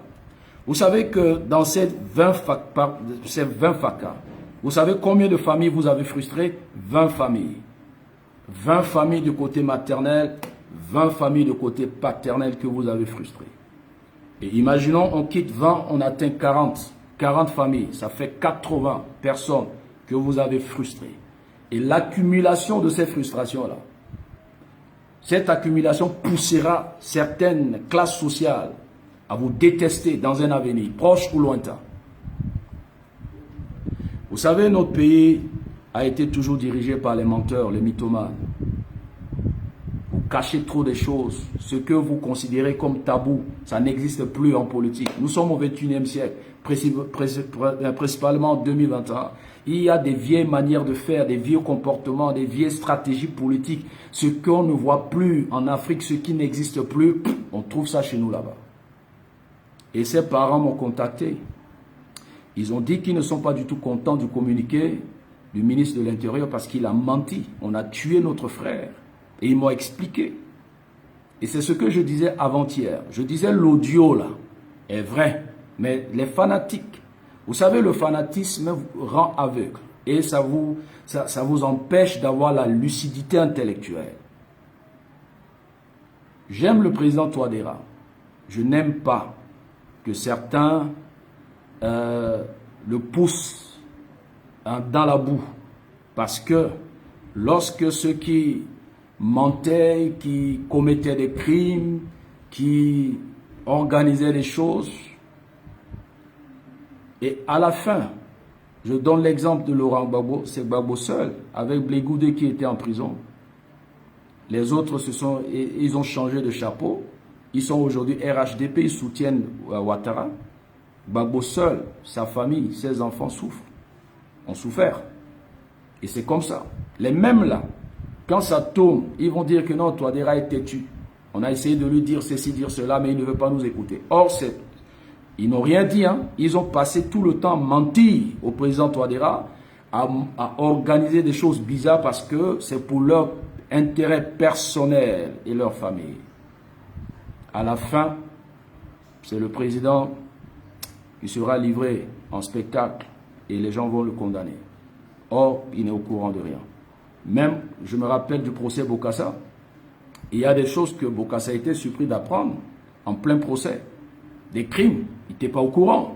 Vous savez que dans ces 20 FACA, vous savez combien de familles vous avez frustrées? 20 familles. 20 familles du côté maternel, 20 familles du côté paternel que vous avez frustrées. Et imaginons, on quitte 20, on atteint 40. 40 familles, ça fait 80 personnes que vous avez frustrées. Et l'accumulation de ces frustrations-là, cette accumulation poussera certaines classes sociales à vous détester dans un avenir, proche ou lointain. Vous savez, notre pays a été toujours dirigé par les menteurs, les mythomanes. Vous cachez trop de choses. Ce que vous considérez comme tabou, ça n'existe plus en politique. Nous sommes au XXIe siècle, principalement en 2021. Il y a des vieilles manières de faire, des vieux comportements, des vieilles stratégies politiques. Ce qu'on ne voit plus en Afrique, ce qui n'existe plus, on trouve ça chez nous là-bas. Et ses parents m'ont contacté. Ils ont dit qu'ils ne sont pas du tout contents du communiqué du ministre de l'Intérieur parce qu'il a menti. On a tué notre frère. Et ils m'ont expliqué. Et c'est ce que je disais avant-hier. Je disais l'audio là est vrai. Mais les fanatiques, vous savez, le fanatisme vous rend aveugle. Et ça vous empêche d'avoir la lucidité intellectuelle. J'aime le président Touadéra. Je n'aime pas que certains le poussent dans la boue. Parce que lorsque ceux qui mentaient, qui commettaient des crimes, qui organisaient des choses, et à la fin, je donne l'exemple de Laurent Gbagbo, c'est Gbagbo seul, avec Blé Goudé qui était en prison. Les autres, ils ont changé de chapeau. Ils sont aujourd'hui RHDP, ils soutiennent Ouattara. Gbagbo seul, sa famille, ses enfants souffrent, ont souffert. Et c'est comme ça. Les mêmes là, quand ça tourne, ils vont dire que non, Touadéra est têtu. On a essayé de lui dire ceci, dire cela, mais il ne veut pas nous écouter. Or, ils n'ont rien dit. Ils ont passé tout le temps à mentir au président Touadéra, à organiser des choses bizarres parce que c'est pour leur intérêt personnel et leur famille. À la fin, c'est le président qui sera livré en spectacle et les gens vont le condamner. Or, il n'est au courant de rien. Même, je me rappelle du procès Bokassa. il y a des choses que Bokassa a été surpris d'apprendre en plein procès. Des crimes, il n'était pas au courant.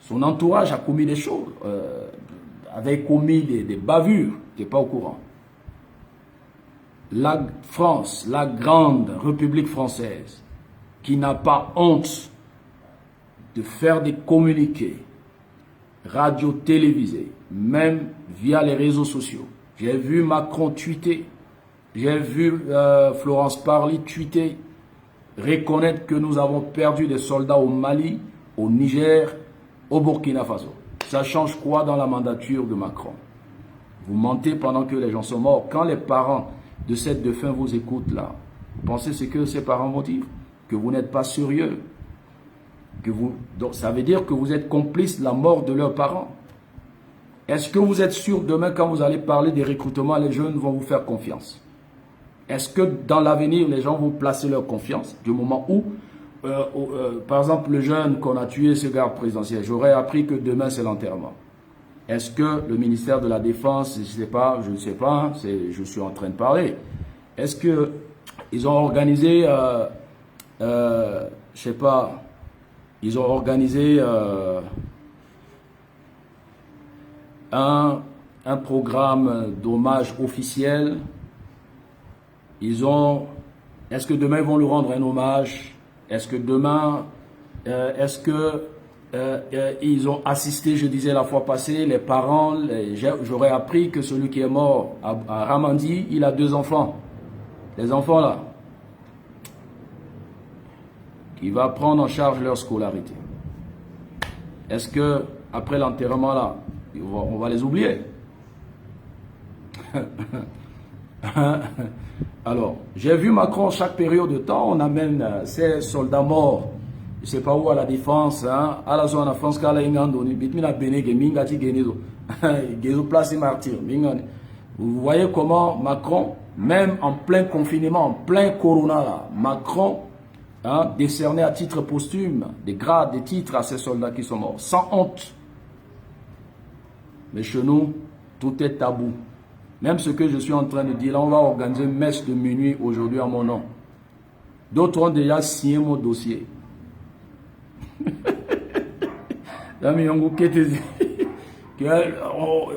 Son entourage a commis des choses, avait commis des bavures, il n'était pas au courant. La France, la grande République française, qui n'a pas honte de faire des communiqués radio-télévisés, même via les réseaux sociaux. J'ai vu Macron tweeter, j'ai vu Florence Parly tweeter, reconnaître que nous avons perdu des soldats au Mali, au Niger, au Burkina Faso. Ça change quoi dans la mandature de Macron? Vous mentez pendant que les gens sont morts. Quand les parents de cette défunt vous écoutent là, vous pensez ce que ces parents vont dire? Que vous n'êtes pas sérieux. Donc ça veut dire que vous êtes complice de la mort de leurs parents. Est-ce que vous êtes sûr demain quand vous allez parler des recrutements, les jeunes vont vous faire confiance? Est-ce que dans l'avenir, les gens vont placer leur confiance du moment où, par exemple, le jeune qu'on a tué, ce garde présidentiel, j'aurais appris que demain c'est l'enterrement. Est-ce que le ministère de la Défense, je ne sais pas, je suis en train de parler, est-ce qu'ils ont organisé, je sais pas, ils ont organisé un programme d'hommage officiel? Est-ce que demain ils vont lui rendre un hommage? Est-ce que demain, ils ont assisté, je disais la fois passée, les parents, j'aurais appris que celui qui est mort à Ramandi, il a 2 enfants. Les enfants là, il va prendre en charge leur scolarité. Est-ce que après l'enterrement là, on va les oublier? Alors, j'ai vu Macron chaque période de temps, on amène ces soldats morts, je ne sais pas où, à la défense, hein, à la zone de France, à la Ingandoni, Bitmina Benege, Mingati Genizo, Gezo Place Martyr. Vous voyez comment Macron, même en plein confinement, en plein corona, là, Macron décernait à titre posthume des grades, des titres à ces soldats qui sont morts, sans honte. Mais chez nous, tout est tabou. Même ce que je suis en train de dire, là, on va organiser une messe de minuit aujourd'hui à mon nom. D'autres ont déjà signé mon dossier.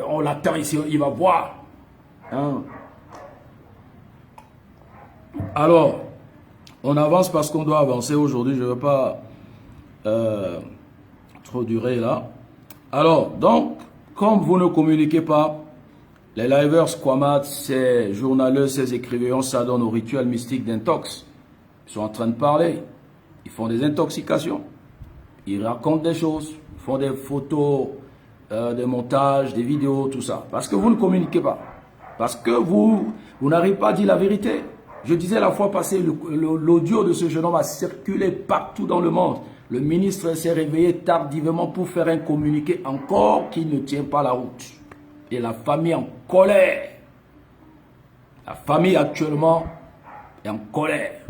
On l'attend ici, il va voir. Hein? Alors, on avance parce qu'on doit avancer aujourd'hui. Je ne veux pas trop durer là. Alors, donc, comme vous ne communiquez pas, les liveurs squamats, ces journaleux, ces écrivains s'adonnent au rituel mystique d'intox. Ils sont en train de parler. Ils font des intoxications. Ils racontent des choses. Ils font des photos, des montages, des vidéos, tout ça. Parce que vous ne communiquez pas. Parce que vous n'arrivez pas à dire la vérité. Je disais la fois passée, l'audio de ce jeune homme a circulé partout dans le monde. Le ministre s'est réveillé tardivement pour faire un communiqué encore qui ne tient pas la route. Et la famille en colère. La famille actuellement est en colère.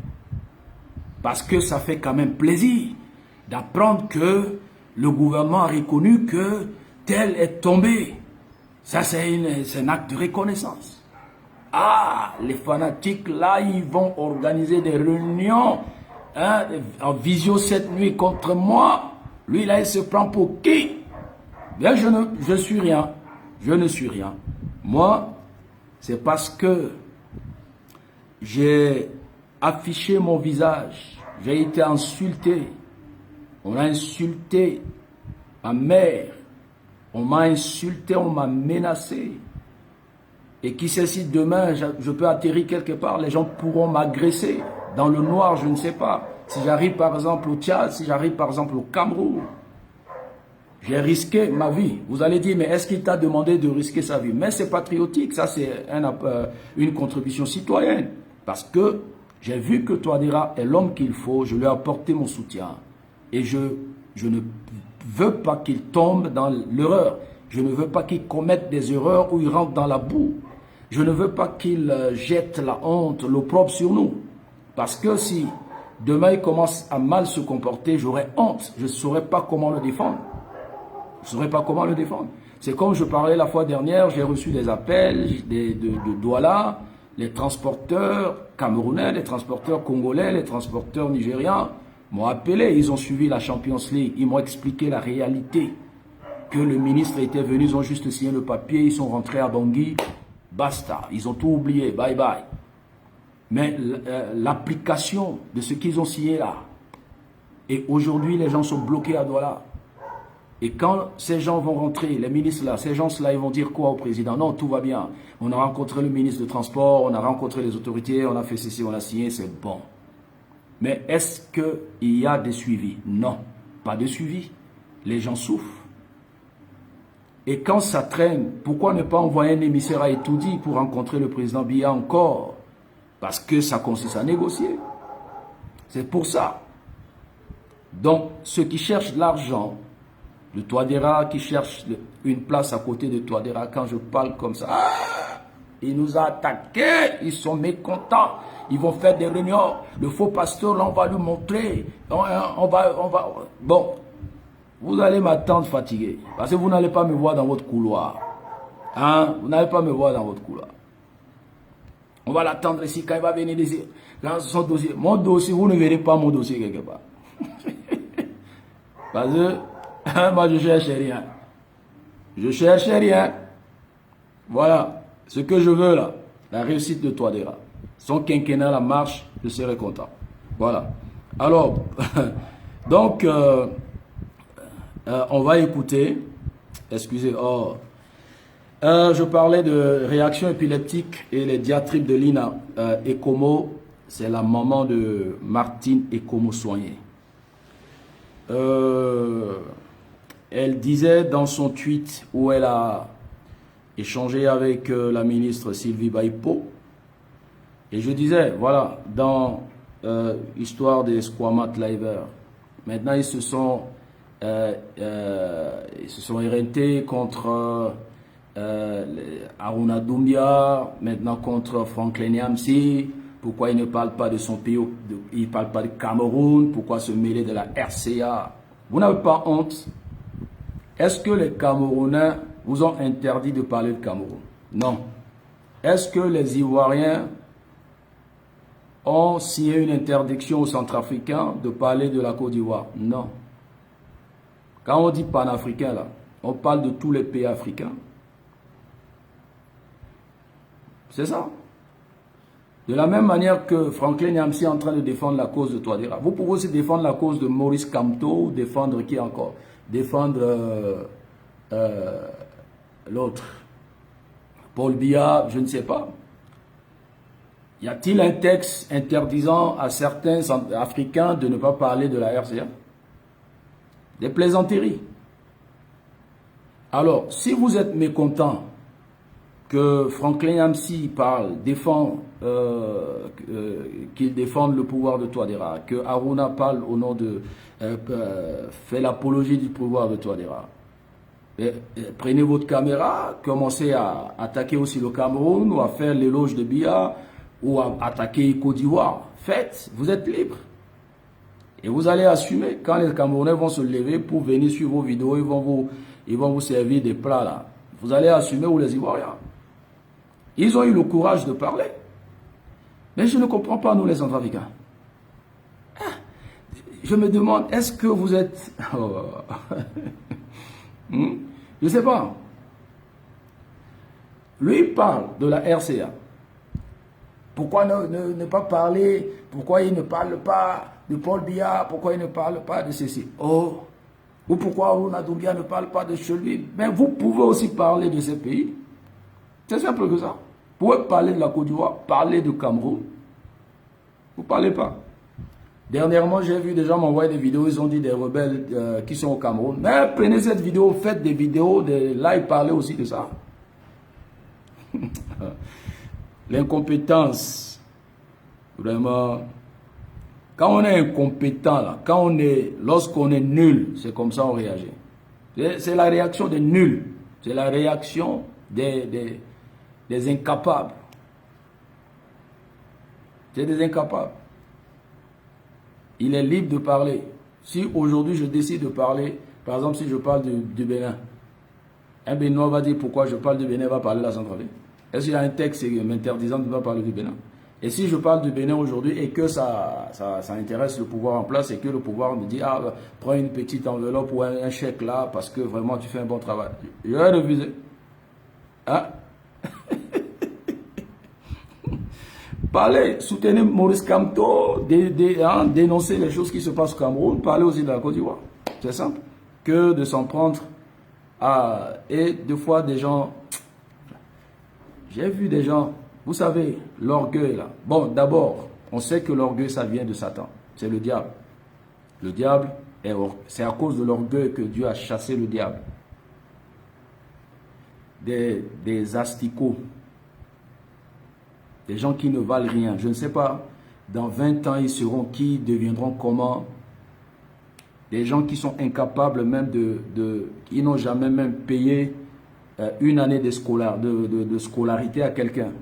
Parce que ça fait quand même plaisir d'apprendre que le gouvernement a reconnu que tel est tombé. Ça, c'est un acte de reconnaissance. Ah, les fanatiques, là, ils vont organiser des réunions en visio cette nuit contre moi. Lui, là, il se prend pour qui? Bien, je suis rien. Je ne suis rien. Moi, c'est parce que j'ai affiché mon visage. J'ai été insulté. On a insulté ma mère. On m'a insulté, on m'a menacé. Et qui sait si demain, je peux atterrir quelque part, les gens pourront m'agresser. Dans le noir, je ne sais pas. Si j'arrive par exemple au Tchad, si j'arrive par exemple au Cameroun, j'ai risqué ma vie. Vous allez dire, mais est-ce qu'il t'a demandé de risquer sa vie? Mais c'est patriotique, ça c'est une contribution citoyenne. Parce que j'ai vu que Touadéra est l'homme qu'il faut, je lui ai apporté mon soutien. Et je ne veux pas qu'il tombe dans l'erreur. Je ne veux pas qu'il commette des erreurs où il rentre dans la boue. Je ne veux pas qu'il jette la honte, l'opprobre sur nous. Parce que si demain il commence à mal se comporter, j'aurai honte. Je ne saurais pas comment le défendre. Je ne saurais pas comment le défendre. C'est comme je parlais la fois dernière, j'ai reçu des appels de Douala, les transporteurs camerounais, les transporteurs congolais, les transporteurs nigérians m'ont appelé, ils ont suivi la Champions League, ils m'ont expliqué la réalité, que le ministre était venu, ils ont juste signé le papier, ils sont rentrés à Bangui, basta, ils ont tout oublié, bye bye. Mais l'application de ce qu'ils ont signé là, et aujourd'hui les gens sont bloqués à Douala. Et quand ces gens vont rentrer, les ministres là, ces gens-là, ils vont dire quoi au président? Non, tout va bien. On a rencontré le ministre de Transport, on a rencontré les autorités, on a fait ceci, on a signé, c'est bon. Mais est-ce qu'il y a des suivis? Non, pas de suivi. Les gens souffrent. Et quand ça traîne, pourquoi ne pas envoyer un émissaire à Etoudi pour rencontrer le président Biya encore? Parce que ça consiste à négocier. C'est pour ça. Donc, ceux qui cherchent de l'argent, le Touadéra qui cherche une place à côté de Touadéra, quand je parle comme ça, il nous a attaqués, ils sont mécontents, ils vont faire des réunions, le faux pasteur, là, on va lui montrer, on va, bon, vous allez m'attendre fatigué, parce que vous n'allez pas me voir dans votre couloir, hein, vous n'allez pas me voir dans votre couloir. On va l'attendre ici, quand il va venir ici, dans son dossier, mon dossier, vous ne verrez pas mon dossier quelque part. Parce que moi, je cherche rien. Je cherche rien. Voilà. Ce que je veux là, la réussite de Touadéra. Son quinquennat, la marche, je serai content. Voilà. Alors, donc, on va écouter. Excusez. Oh. Je parlais de réaction épileptique et les diatribes de Lina Ekomo. C'est la maman de Martine Ekomo soignée. Elle disait dans son tweet où elle a échangé avec la ministre Sylvie Baipo, et je disais, voilà, dans l'histoire des Squamat Liver, maintenant ils se sont éreintés contre Aruna Doumbia, maintenant contre Franklin Nyamsi. Pourquoi il ne parle pas de son pays, il ne parle pas du Cameroun, pourquoi se mêler de la RCA? Vous n'avez pas honte? Est-ce que les Camerounais vous ont interdit de parler de Cameroun? Non. Est-ce que les Ivoiriens ont signé une interdiction aux Centrafricains de parler de la Côte d'Ivoire? Non. Quand on dit panafricain, là, on parle de tous les pays africains. C'est ça. De la même manière que Franklin Nyamsi est en train de défendre la cause de Touadéra. Vous pouvez aussi défendre la cause de Maurice Kamto, défendre qui encore? Défendre l'autre. Paul Biya, je ne sais pas. Y a-t-il un texte interdisant à certains Africains de ne pas parler de la RCA? Des plaisanteries. Alors, si vous êtes mécontent que Franklin Nyamsi qu'il défende le pouvoir de Touadéra, que Aruna parle au nom de, fait l'apologie du pouvoir de Touadéra. Prenez votre caméra, commencez à attaquer aussi le Cameroun, ou à faire l'éloge de Biya, ou à attaquer Côte d'Ivoire. Faites, vous êtes libre. Et vous allez assumer quand les Camerounais vont se lever pour venir suivre vos vidéos, ils vont vous servir des plats là. Vous allez assumer, ou les Ivoiriens. Ils ont eu le courage de parler. Mais je ne comprends pas, nous les Centrafricains. Je me demande, est-ce que vous êtes... Je ne sais pas. Lui, il parle de la RCA. Pourquoi ne pas parler? Pourquoi il ne parle pas de Paul Biya? Pourquoi il ne parle pas de ceci? Oh! Ou pourquoi Aruna Doumbia ne parle pas de chez lui? Mais vous pouvez aussi parler de ces pays. C'est simple que ça. Vous pouvez parler de la Côte d'Ivoire, parler du Cameroun. Vous ne parlez pas. Dernièrement, j'ai vu des gens m'envoyer des vidéos, ils ont dit des rebelles qui sont au Cameroun. Mais prenez cette vidéo, faites des vidéos, là ils parlaient aussi de ça. L'incompétence, vraiment. Quand on est incompétent, là, lorsqu'on est nul, c'est comme ça on réagit. C'est la réaction des nuls. C'est la réaction des incapables. C'est des incapables. Il est libre de parler. Si aujourd'hui je décide de parler, par exemple si je parle du Bénin, un Béninois va dire pourquoi je parle du Bénin, va parler de la Centrafrique. Est-ce qu'il y a un texte m'interdisant de ne pas parler du Bénin? Et si je parle du Bénin aujourd'hui et que ça intéresse le pouvoir en place et que le pouvoir me dit, ah, prends une petite enveloppe ou un chèque là parce que vraiment tu fais un bon travail, je vais refuser. Hein? Parlez, soutenez Maurice Kamto, dénoncer les choses qui se passent au Cameroun, parlez aussi de la Côte d'Ivoire. C'est simple. Que de s'en prendre à... Et deux fois des gens... J'ai vu des gens, vous savez, l'orgueil là. Bon, d'abord, on sait que l'orgueil, ça vient de Satan. C'est le diable. Le diable, c'est à cause de l'orgueil que Dieu a chassé le diable. Des asticots. Des gens qui ne valent rien. Je ne sais pas, dans 20 ans, ils seront qui, deviendront comment. Des gens qui sont incapables même qui n'ont jamais même payé une année de scolarité à quelqu'un.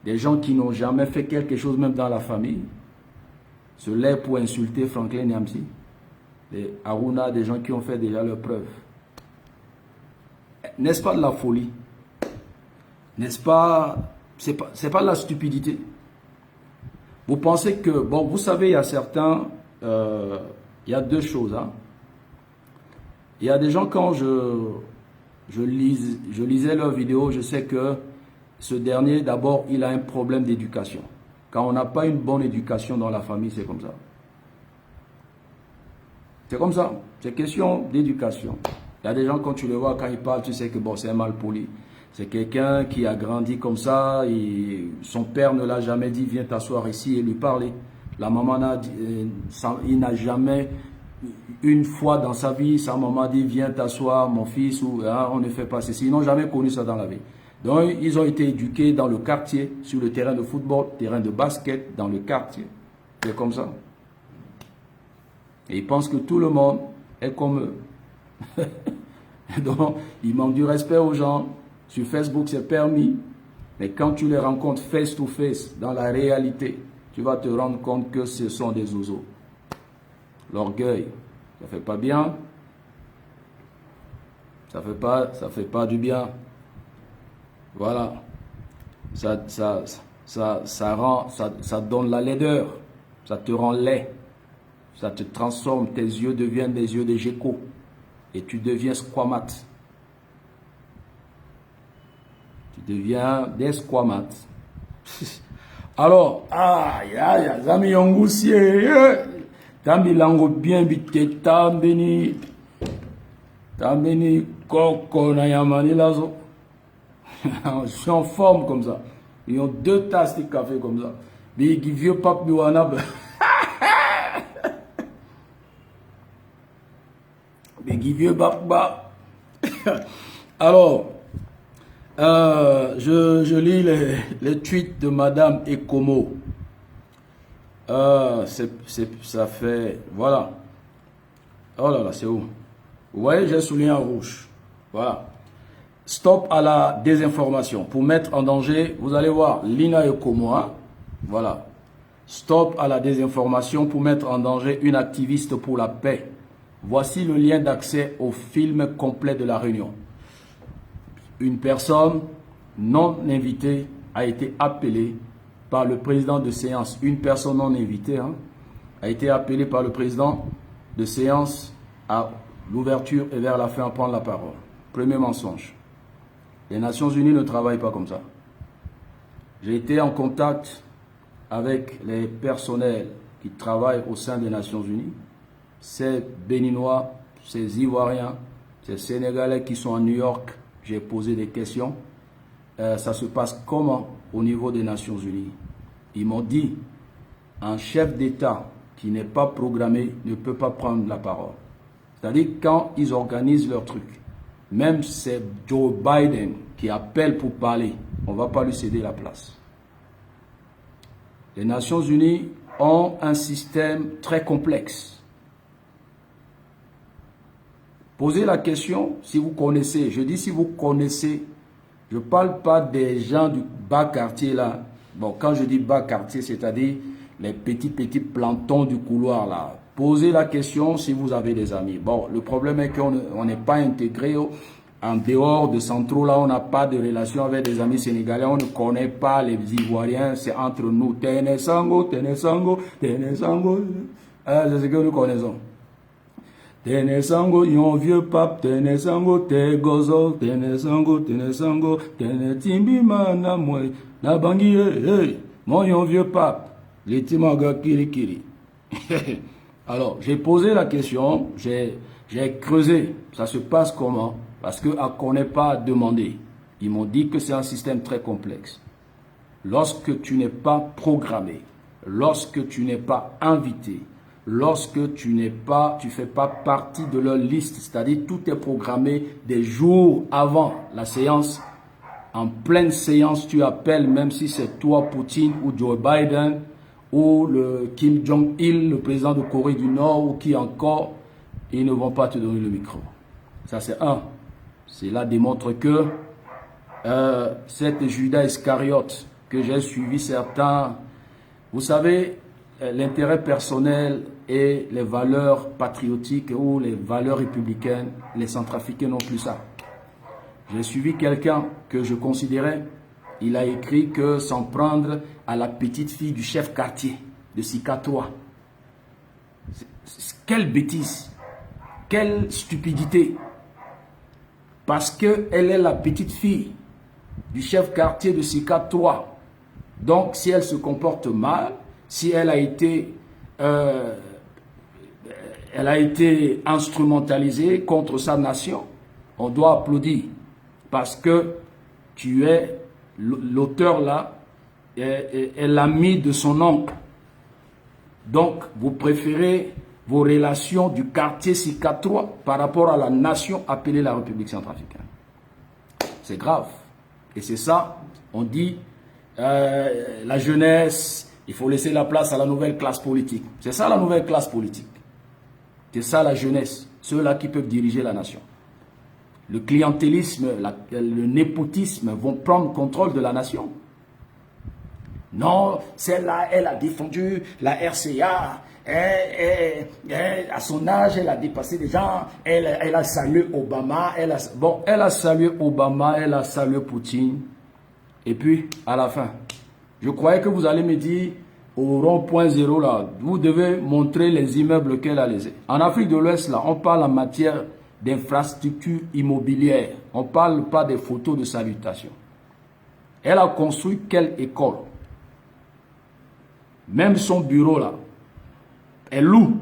Des gens qui n'ont jamais fait quelque chose même dans la famille. Se lèvent pour insulter Franklin Nyamsi. Des Aruna, des gens qui ont fait déjà leurs preuves. N'est-ce pas de la folie? N'est-ce pas... C'est pas de la stupidité. Vous pensez que... Bon, vous savez, il y a certains... il y a deux choses. Hein. Il y a des gens, quand je lisais leurs vidéos, je sais que ce dernier, d'abord, il a un problème d'éducation. Quand on n'a pas une bonne éducation dans la famille, c'est comme ça. C'est comme ça. C'est question d'éducation. Il y a des gens, quand tu les vois, quand ils parlent, tu sais que bon, c'est un mal poli. C'est quelqu'un qui a grandi comme ça, et son père ne l'a jamais dit, viens t'asseoir ici et lui parler. La maman il n'a jamais, une fois dans sa vie, sa maman dit, viens t'asseoir mon fils, ou hein, on ne fait pas ceci. Ils n'ont jamais connu ça dans la vie. Donc, ils ont été éduqués dans le quartier, sur le terrain de football, terrain de basket, dans le quartier. C'est comme ça. Et ils pensent que tout le monde est comme eux. Donc, ils manquent du respect aux gens. Sur Facebook, c'est permis. Mais quand tu les rencontres face to face, dans la réalité, tu vas te rendre compte que ce sont des oiseaux. L'orgueil, ça ne fait pas bien. Ça fait pas du bien. Voilà. Ça donne la laideur. Ça te rend laid. Ça te transforme. Tes yeux deviennent des yeux de gecko. Et tu deviens squamat. Tu deviens des squamats. Alors, zami yongousié, tambi lango bien bite, tambeni koko na yamani lazo. Je suis en forme comme ça. Ils ont 2 tasses de café comme ça. Mais qui vieux pape biwana. Mais qui vieux pape. Alors, je lis les tweets de Madame Ekomo. Ça fait... Voilà. Oh là là, c'est où? Vous voyez, j'ai souligné en rouge. Voilà. Stop à la désinformation. Pour mettre en danger, vous allez voir, Lina Ekomo. Hein? Voilà. Stop à la désinformation pour mettre en danger une activiste pour la paix. Voici le lien d'accès au film complet de la réunion. Une personne non invitée a été appelée par le président de séance. Une personne non invitée a été appelée par le président de séance à l'ouverture et vers la fin à prendre la parole. Premier mensonge. Les Nations Unies ne travaillent pas comme ça. J'ai été en contact avec les personnels qui travaillent au sein des Nations Unies. Ces Béninois, ces Ivoiriens, ces Sénégalais qui sont à New York. J'ai posé des questions. Ça se passe comment au niveau des Nations Unies? Ils m'ont dit, un chef d'État qui n'est pas programmé ne peut pas prendre la parole. C'est-à-dire quand ils organisent leur truc, même c'est Joe Biden qui appelle pour parler, on ne va pas lui céder la place. Les Nations Unies ont un système très complexe. Posez la question si vous connaissez. Je dis si vous connaissez. Je ne parle pas des gens du bas quartier là. Bon, quand je dis bas quartier, c'est-à-dire les petits plantons du couloir là. Posez la question si vous avez des amis. Bon, le problème est qu'on n'est pas intégré En dehors de Centro, là, on n'a pas de relation avec des amis sénégalais. On ne connaît pas les Ivoiriens. C'est entre nous. Ténésango, Ténésango, Ténésango. C'est ce que nous connaissons. Ténésango, yon vieux pape. Ténésango, Tégozo. Ténésango, Ténésango. Ténétimbi, mana, moi. Na bangi, hey. Mon yon vieux pape. Les timaga, kiri, kiri. Alors, j'ai posé la question. J'ai creusé. Ça se passe comment? Parce qu'on n'est pas demandé. Ils m'ont dit que c'est un système très complexe. Lorsque tu n'es pas programmé, lorsque tu n'es pas invité, lorsque tu fais pas partie de leur liste, c'est-à-dire tout est programmé des jours avant la séance, en pleine séance, tu appelles, même si c'est toi, Poutine, ou Joe Biden, ou le Kim Jong-il, le président de Corée du Nord, ou qui encore, ils ne vont pas te donner le micro. Ça, c'est un. Cela démontre que cette Judas Iscariote que j'ai suivi certains, vous savez, l'intérêt personnel et les valeurs patriotiques ou les valeurs républicaines, les Centrafricains n'ont plus ça. J'ai suivi quelqu'un que je considérais, il a écrit que s'en prendre à la petite fille du chef quartier de Sika 3. Quelle bêtise, quelle stupidité. Parce qu'elle est la petite fille du chef quartier de Sika 3. Donc, si elle se comporte mal, si elle a été instrumentalisée contre sa nation, on doit applaudir. Parce que tu es l'auteur là, est l'ami de son oncle. Donc, vous préférez vos relations du quartier Sika 3 par rapport à la nation appelée la République centrafricaine. C'est grave. Et c'est ça, on dit, la jeunesse, il faut laisser la place à la nouvelle classe politique. C'est ça la nouvelle classe politique. C'est ça la jeunesse, ceux-là qui peuvent diriger la nation. Le clientélisme, le népotisme vont prendre contrôle de la nation. Non, celle-là, elle a défendu la RCA. À son âge, elle a dépassé des gens. Elle a salué Obama. Elle a salué Obama, elle a salué Poutine. Et puis, à la fin, je croyais que vous allez me dire, au rond-point 0, là, vous devez montrer les immeubles qu'elle a laissés. En Afrique de l'Ouest, là, on parle en matière d'infrastructures immobilières. On ne parle pas des photos de salutation. Elle a construit quelle école? Même son bureau, là, elle loue.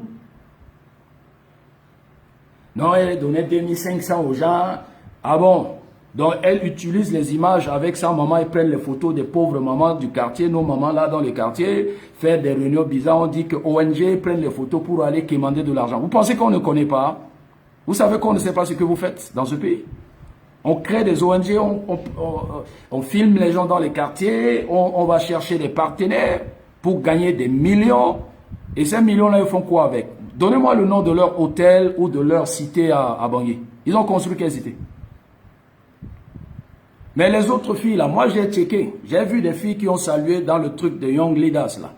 Non, elle donnait 2500 aux gens. Ah bon? Donc, elle utilise les images avec sa maman. Ils prennent les photos des pauvres mamans du quartier. Nos mamans là dans le quartier, faire des réunions bizarres. On dit que ONG prennent les photos pour aller quémander de l'argent. Vous pensez qu'on ne connaît pas? Vous savez qu'on ne sait pas ce que vous faites dans ce pays? On crée des ONG, on filme les gens dans les quartiers, on va chercher des partenaires pour gagner des millions. Et ces millions-là, ils font quoi avec? Donnez-moi le nom de leur hôtel ou de leur cité à Bangui. Ils ont construit quelle cité? Mais les autres filles, là, moi j'ai checké. J'ai vu des filles qui ont salué dans le truc de Young Leaders, là.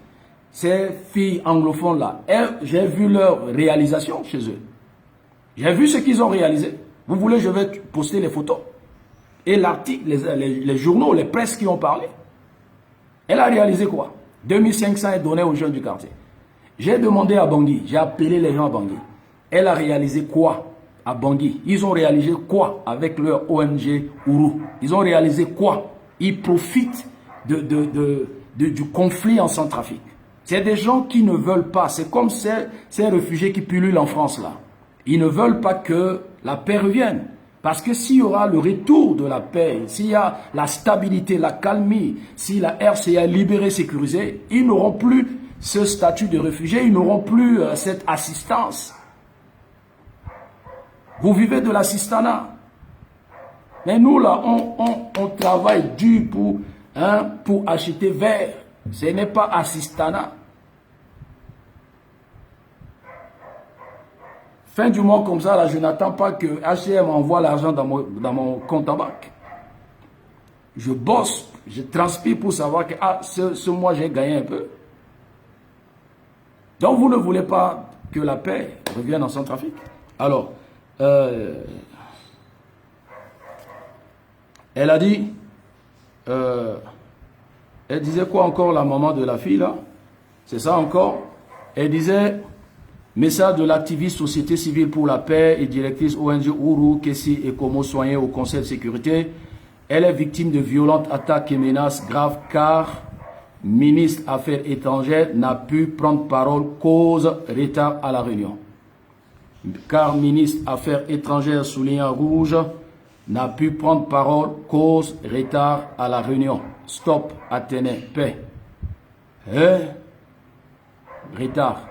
Ces filles anglophones, là, j'ai vu leur réalisation chez eux. J'ai vu ce qu'ils ont réalisé. Vous voulez, je vais poster les photos. Et l'article, les journaux, les presses qui ont parlé. Elle a réalisé quoi? 2500 est donné aux jeunes du quartier. J'ai demandé à Bangui, j'ai appelé les gens à Bangui. Elle a réalisé quoi à Bangui? Ils ont réalisé quoi avec leur ONG Ourou? Ils ont réalisé quoi? Ils profitent du conflit en Centrafrique. C'est des gens qui ne veulent pas. C'est comme ces réfugiés qui pullulent en France là. Ils ne veulent pas que la paix revienne. Parce que s'il y aura le retour de la paix, s'il y a la stabilité, la calmie, si la RCA est libérée, sécurisée, ils n'auront plus ce statut de réfugié, ils n'auront plus cette assistance. Vous vivez de l'assistanat. Mais nous, là, on travaille dur pour acheter vert. Ce n'est pas assistanat. Fin du mois comme ça, là, je n'attends pas que HCM envoie l'argent dans mon compte en banque. Je bosse, je transpire pour savoir que ce mois, j'ai gagné un peu. Donc, vous ne voulez pas que la paix revienne en Centrafrique? Alors, Elle a dit, elle disait quoi encore, la maman de la fille là? C'est ça encore? Elle disait, message de l'activiste Société civile pour la paix et directrice ONG Ourou Kessi et Komo soigné au Conseil de sécurité. Elle est victime de violentes attaques et menaces graves car ministre Affaires étrangères n'a pu prendre parole cause retard à la réunion. Car ministre Affaires étrangères souligné en rouge n'a pu prendre parole cause retard à la réunion. Stop, Athénée, paix. Retard.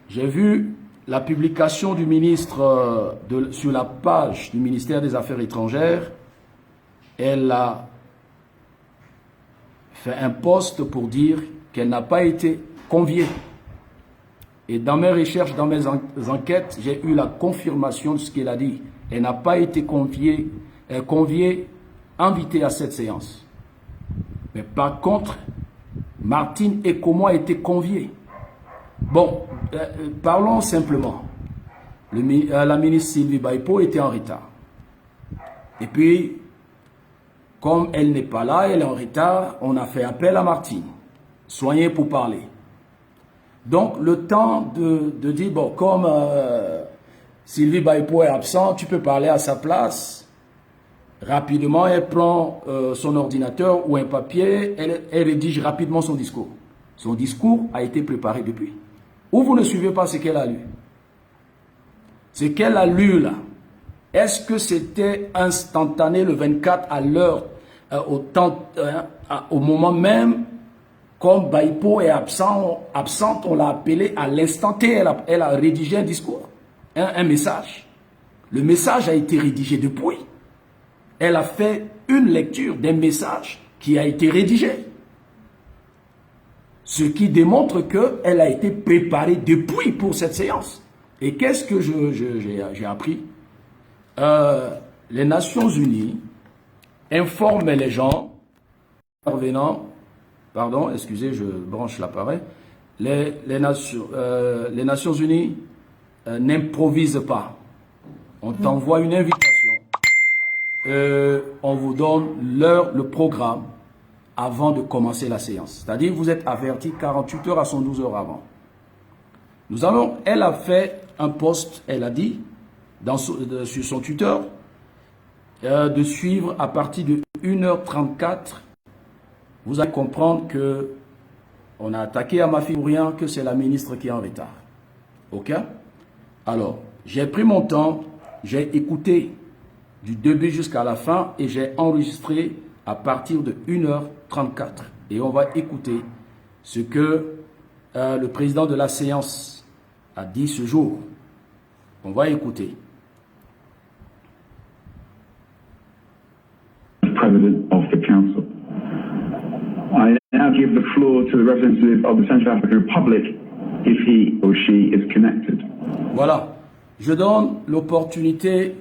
J'ai vu la publication du ministre sur la page du ministère des Affaires étrangères. Elle a fait un post pour dire qu'elle n'a pas été conviée. Et dans mes recherches, dans mes enquêtes, j'ai eu la confirmation de ce qu'elle a dit. Elle n'a pas été conviée, invitée à cette séance. Mais par contre, Martine Ekomo a été conviée. Bon, parlons simplement. La ministre Sylvie Baipo était en retard. Et puis, comme elle n'est pas là, elle est en retard, on a fait appel à Martine. Soignez pour parler. Donc, le temps de dire, bon, comme Sylvie Baipo est absent, tu peux parler à sa place. Rapidement, elle prend son ordinateur ou un papier, elle rédige rapidement son discours. Son discours a été préparé depuis. Ou vous ne suivez pas ce qu'elle a lu. Ce qu'elle a lu là, est-ce que c'était instantané le 24 à l'heure, au moment même, comme Baipo est absente, on l'a appelé à l'instant T, elle a rédigé un discours, un message. Le message a été rédigé depuis. Elle a fait une lecture d'un message qui a été rédigé. Ce qui démontre qu'elle a été préparée depuis pour cette séance. Et qu'est-ce que j'ai appris? Les Nations Unies informent les gens, pardon, excusez, je branche l'appareil, les Nations Unies n'improvisent pas. On t'envoie une invitation, on vous donne le programme avant de commencer la séance. C'est-à-dire vous êtes averti 48 heures à 112 heures avant. Elle a fait un post, elle a dit, sur son Twitter, de suivre à partir de 1h34. Vous allez comprendre que on a attaqué à ma fille pour rien, que c'est la ministre qui est en retard. Ok? Alors, j'ai pris mon temps, j'ai écouté du début jusqu'à la fin et j'ai enregistré à partir de 1h34. Et on va écouter ce que le président de la séance a dit ce jour. On va écouter. President of the Council. I now give the floor to the representative of the Central African Republic if he or she is connected. Voilà. Je donne l'opportunité,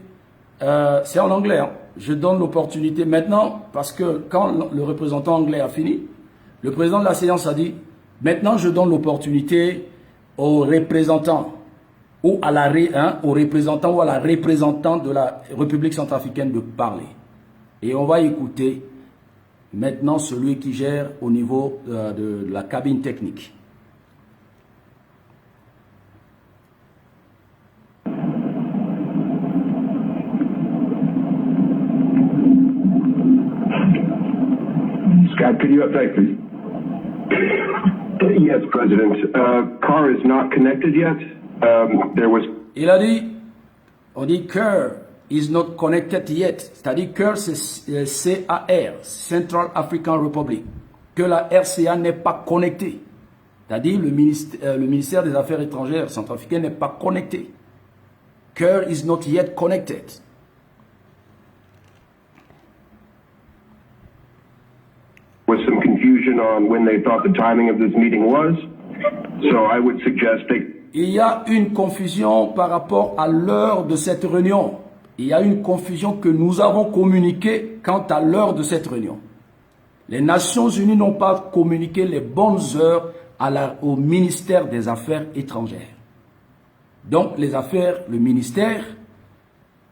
c'est en anglais, hein. Je donne l'opportunité maintenant parce que quand le représentant anglais a fini, le président de la séance a dit, maintenant je donne l'opportunité aux représentants ou à aux représentants ou à la représentante de la République centrafricaine de parler. Et on va écouter maintenant celui qui gère au niveau de la cabine technique. Scott, could you update, please? Yes, President. Carr is not connected yet. Il a dit, on dit Kerr is not connected yet. C'est-à-dire Kerr, c'est CAR, Central African Republic. Que la RCA n'est pas connectée. C'est-à-dire le ministère des Affaires étrangères centrafricain n'est pas connecté. Kerr is not yet connected. Was some confusion on when they thought the timing of this meeting was. So I would suggest Il y a une confusion par rapport à l'heure de cette réunion. Il y a une confusion que nous avons communiquée quant à l'heure de cette réunion. Les Nations Unies n'ont pas communiqué les bonnes heures au ministère des Affaires étrangères. Donc le ministère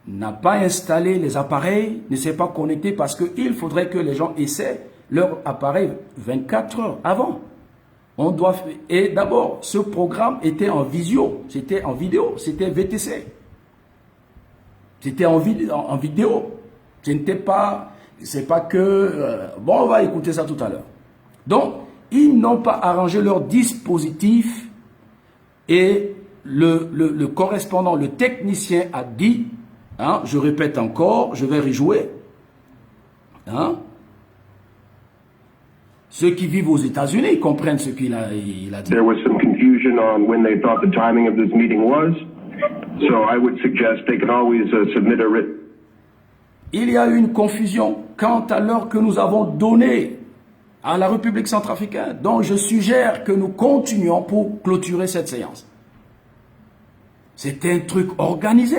n'a pas installé les appareils, ne s'est pas connecté parce qu'il faudrait que les gens essaient leur appareil 24 heures avant. On doit, et d'abord, ce programme était en visio, c'était en vidéo, c'était VTC. C'était en vidéo. Ce n'était pas, c'est pas que, bon, on va écouter ça tout à l'heure. Donc, ils n'ont pas arrangé leur dispositif et le correspondant, le technicien a dit, hein, je répète encore, je vais rejouer, hein, ceux qui vivent aux États-Unis comprennent ce qu'il a dit. There was some confusion on when they thought the timing of this meeting was. So I would suggest they can always submit a written. Il y a eu une confusion quant à l'heure que nous avons donnée à la République centrafricaine. Donc je suggère que nous continuions pour clôturer cette séance. C'est un truc organisé.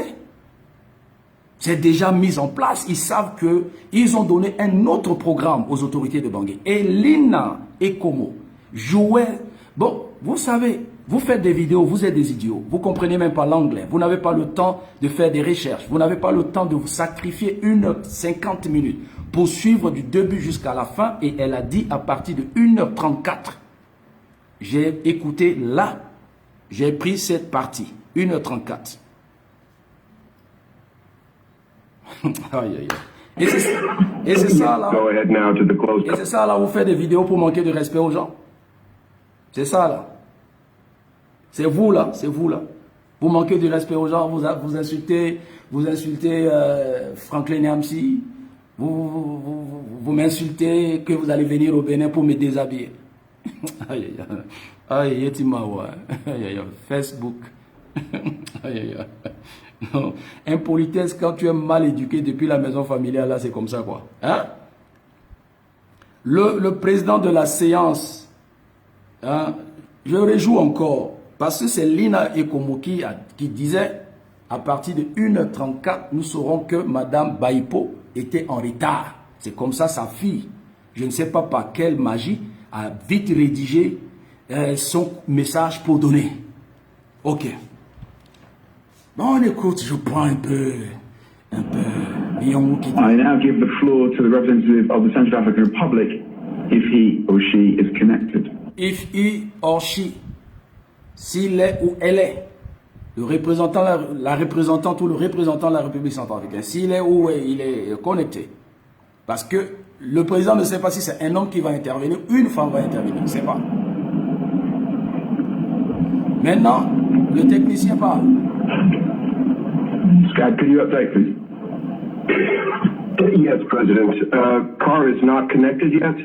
C'est déjà mis en place. Ils savent qu'ils ont donné un autre programme aux autorités de Bangui. Et Lina et Como jouaient. Bon, vous savez, vous faites des vidéos, vous êtes des idiots. Vous ne comprenez même pas l'anglais. Vous n'avez pas le temps de faire des recherches. Vous n'avez pas le temps de vous sacrifier 1h50 minutes pour suivre du début jusqu'à la fin. Et elle a dit à partir de 1h34. J'ai écouté là. J'ai pris cette partie. 1h34. Aïe, aïe. Et c'est ça là. Go ahead now to the closed. Et c'est ça là, vous faites des vidéos pour manquer de respect aux gens. C'est ça là. C'est vous là, c'est vous là. Vous manquez de respect aux gens, vous insultez Franklin Nyamsi, vous m'insultez que vous allez venir au Bénin pour me déshabiller. Aïe, aïe, aïe. Aïe, Yetimawa. Aïe, aïe, Facebook. Aïe, aïe, aïe. Non. Impolitesse, quand tu es mal éduqué depuis la maison familiale, là, c'est comme ça, quoi. Hein? Le président de la séance, hein, je réjouis encore, parce que c'est Lina Ekomo qui disait, à partir de 1h34, nous saurons que Madame Baipo était en retard. C'est comme ça, sa fille, je ne sais pas par quelle magie, a vite rédigé son message pour donner. Ok. Bon, écoute, je prends un peu, I now give the floor to the representative of the Central African Republic, if he or she is connected. If he or she, s'il est ou elle est, le représentant, la représentante ou le représentant de la République centrafricaine, s'il est ou il est connecté. Parce que le président ne sait pas si c'est un homme qui va intervenir, une femme va intervenir, il ne sait pas. Maintenant, le technicien parle. Scott, could you update, please? Yes, President. Carr is not connected yet.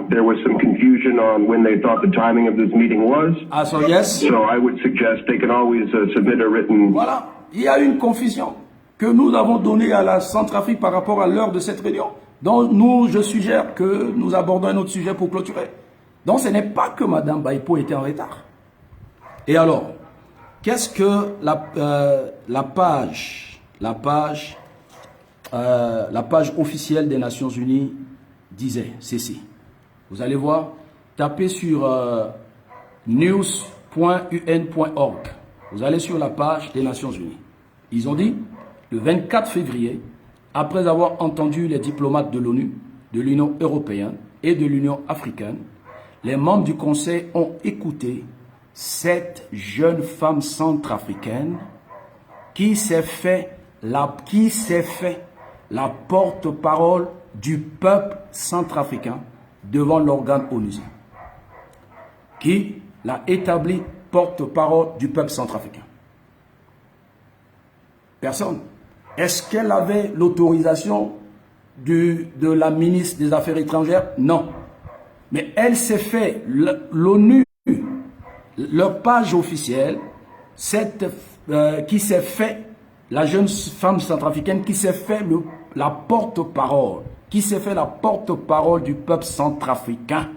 There was some confusion on when they thought the timing of this meeting was. Ah, so yes. So I would suggest they can always submit a written. Voilà, il y a une confusion que nous avons donnée à la Centrafrique par rapport à l'heure de cette réunion. Donc je suggère que nous abordons un autre sujet pour clôturer. Donc ce n'est pas que Madame Baipo était en retard. Et alors, qu'est-ce que la page officielle des Nations Unies disait? Ceci. Vous allez voir, tapez sur news.un.org. Vous allez sur la page des Nations Unies. Ils ont dit, le 24 février, après avoir entendu les diplomates de l'ONU, de l'Union européenne et de l'Union africaine, les membres du Conseil ont écouté cette jeune femme centrafricaine qui s'est fait la porte-parole du peuple centrafricain devant l'organe onusien, qui l'a établi porte-parole du peuple centrafricain. Personne. Est-ce qu'elle avait l'autorisation de la ministre des Affaires étrangères? Non. Mais elle s'est fait, l'ONU, leur page officielle, qui s'est fait, la jeune femme centrafricaine qui s'est fait la porte-parole, du peuple centrafricain.